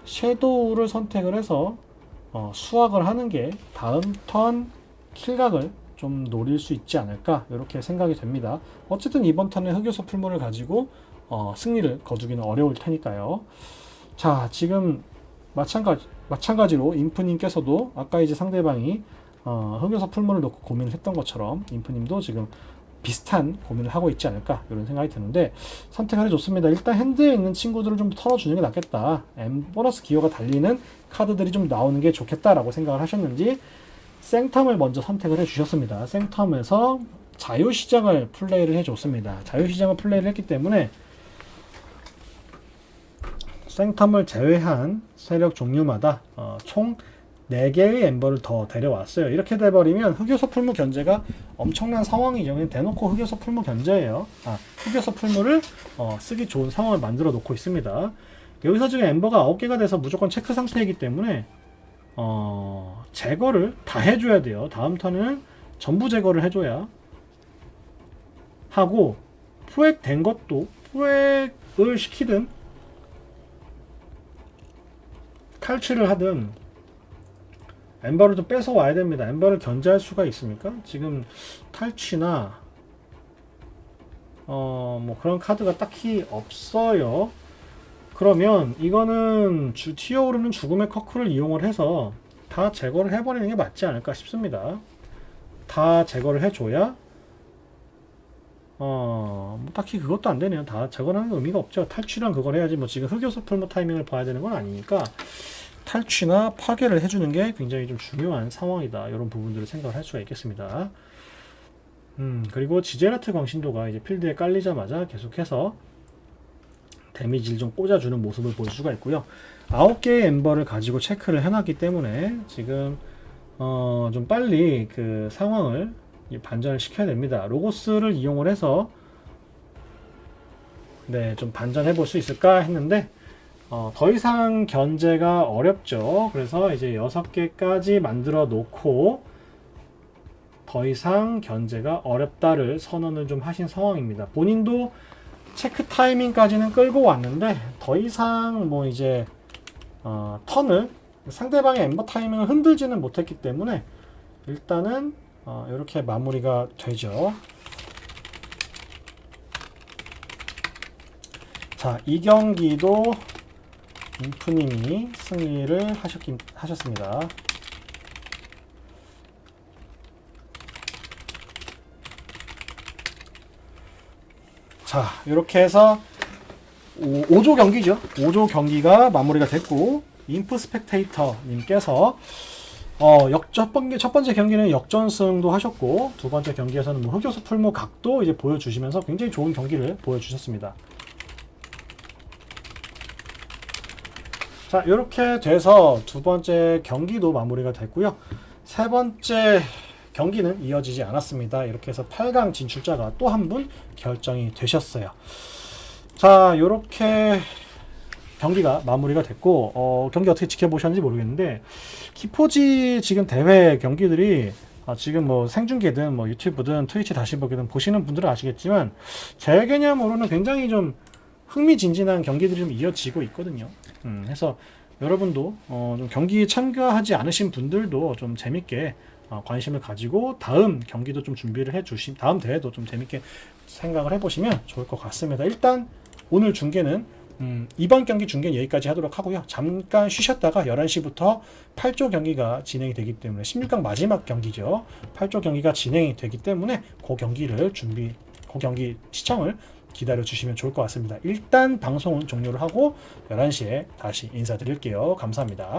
섀도우를 선택을 해서 수확을 하는 게 다음 턴 킬각을 좀 노릴 수 있지 않을까 이렇게 생각이 됩니다. 어쨌든 이번 턴에 흑요소 풀물을 가지고 승리를 거두기는 어려울 테니까요. 자, 지금 마찬가지로 인프님께서도 아까 이제 상대방이 흑요소 풀물을 놓고 고민을 했던 것처럼 인프님도 지금 비슷한 고민을 하고 있지 않을까 이런 생각이 드는데 선택을 해줬습니다. 일단 핸드에 있는 친구들을 좀 털어주는 게 낫겠다. 보너스 기여가 달리는 카드들이 좀 나오는 게 좋겠다라고 생각을 하셨는지 생텀을 먼저 선택을 해주셨습니다. 생텀에서 자유시장을 플레이를 해줬습니다. 자유시장을 플레이를 했기 때문에 생텀을 제외한 세력 종류마다 총 4개의 엠버를 더 데려왔어요. 이렇게 돼버리면 흑요소 풀무 견제가 엄청난 상황이죠. 그냥 대놓고 흑요소 풀무 견제예요. 흑요소 풀무를 쓰기 좋은 상황을 만들어 놓고 있습니다. 여기서 지금 엠버가 9개가 돼서 무조건 체크 상태이기 때문에 제거를 다 해줘야 돼요. 다음 턴은 전부 제거를 해줘야 하고, 포획 된 것도 포획을 시키든 탈취를 하든 엠버를 좀 뺏어 와야 됩니다. 엠버를 견제할 수가 있습니까? 지금 탈취나 뭐 그런 카드가 딱히 없어요. 그러면 이거는 튀어오르는 죽음의 커크를 이용을 해서 다 제거를 해버리는 게 맞지 않을까 싶습니다. 다 제거를 해줘야 뭐 딱히 그것도 안 되네요. 다 제거를 하는 의미가 없죠. 탈취랑 그걸 해야지 뭐 지금 흑요소 풀무 타이밍을 봐야 되는 건 아니니까 탈취나 파괴를 해주는 게 굉장히 좀 중요한 상황이다. 이런 부분들을 생각을 할 수가 있겠습니다. 그리고 지제라트 광신도가 이제 필드에 깔리자마자 계속해서 데미지를 좀 꽂아주는 모습을 볼 수가 있고요. 9개의 엠버를 가지고 체크를 해놨기 때문에 지금 좀 빨리 그 상황을 반전을 시켜야 됩니다. 로고스를 이용을 해서 좀 반전해 볼 수 있을까 했는데 더 이상 견제가 어렵죠. 그래서 이제 6개까지 만들어 놓고 더 이상 견제가 어렵다를 선언을 좀 하신 상황입니다. 본인도 체크 타이밍까지는 끌고 왔는데 더 이상 뭐 이제 턴을 상대방의 엠버 타이밍을 흔들지는 못했기 때문에 일단은 이렇게 마무리가 되죠. 자, 이 경기도 인프님이 승리를 하셨습니다. 자, 이렇게 해서 5조 경기죠. 5조 경기가 마무리가 됐고, 인프 스펙테이터 님께서 첫 번째 경기는 역전승도 하셨고, 두 번째 경기에서는 뭐 흑요소 풀무 각도 이제 보여주시면서 굉장히 좋은 경기를 보여주셨습니다. 자, 이렇게 돼서 두 번째 경기도 마무리가 됐고요. 세 번째 경기는 이어지지 않았습니다. 이렇게 해서 8강 진출자가 또 한 분 결정이 되셨어요. 자, 이렇게 경기가 마무리가 됐고, 경기 어떻게 지켜보셨는지 모르겠는데, 키포지 지금 대회 경기들이 지금 뭐 생중계든 뭐 유튜브든 트위치 다시 보기든 보시는 분들은 아시겠지만, 제 개념으로는 굉장히 좀 흥미진진한 경기들이 좀 이어지고 있거든요. 해서 여러분도 좀 경기에 참가하지 않으신 분들도 좀 재밌게 관심을 가지고 다음 경기도 좀 준비를 다음 대회도 좀 재밌게 생각을 해보시면 좋을 것 같습니다. 일단 오늘 중계는 이번 경기 중계는 여기까지 하도록 하고요. 잠깐 쉬셨다가 11시부터 8조 경기가 진행이 되기 때문에 16강 마지막 경기죠. 8조 경기가 진행이 되기 때문에 그 경기 시청을 기다려 주시면 좋을 것 같습니다. 일단 방송은 종료를 하고 11시에 다시 인사드릴게요. 감사합니다.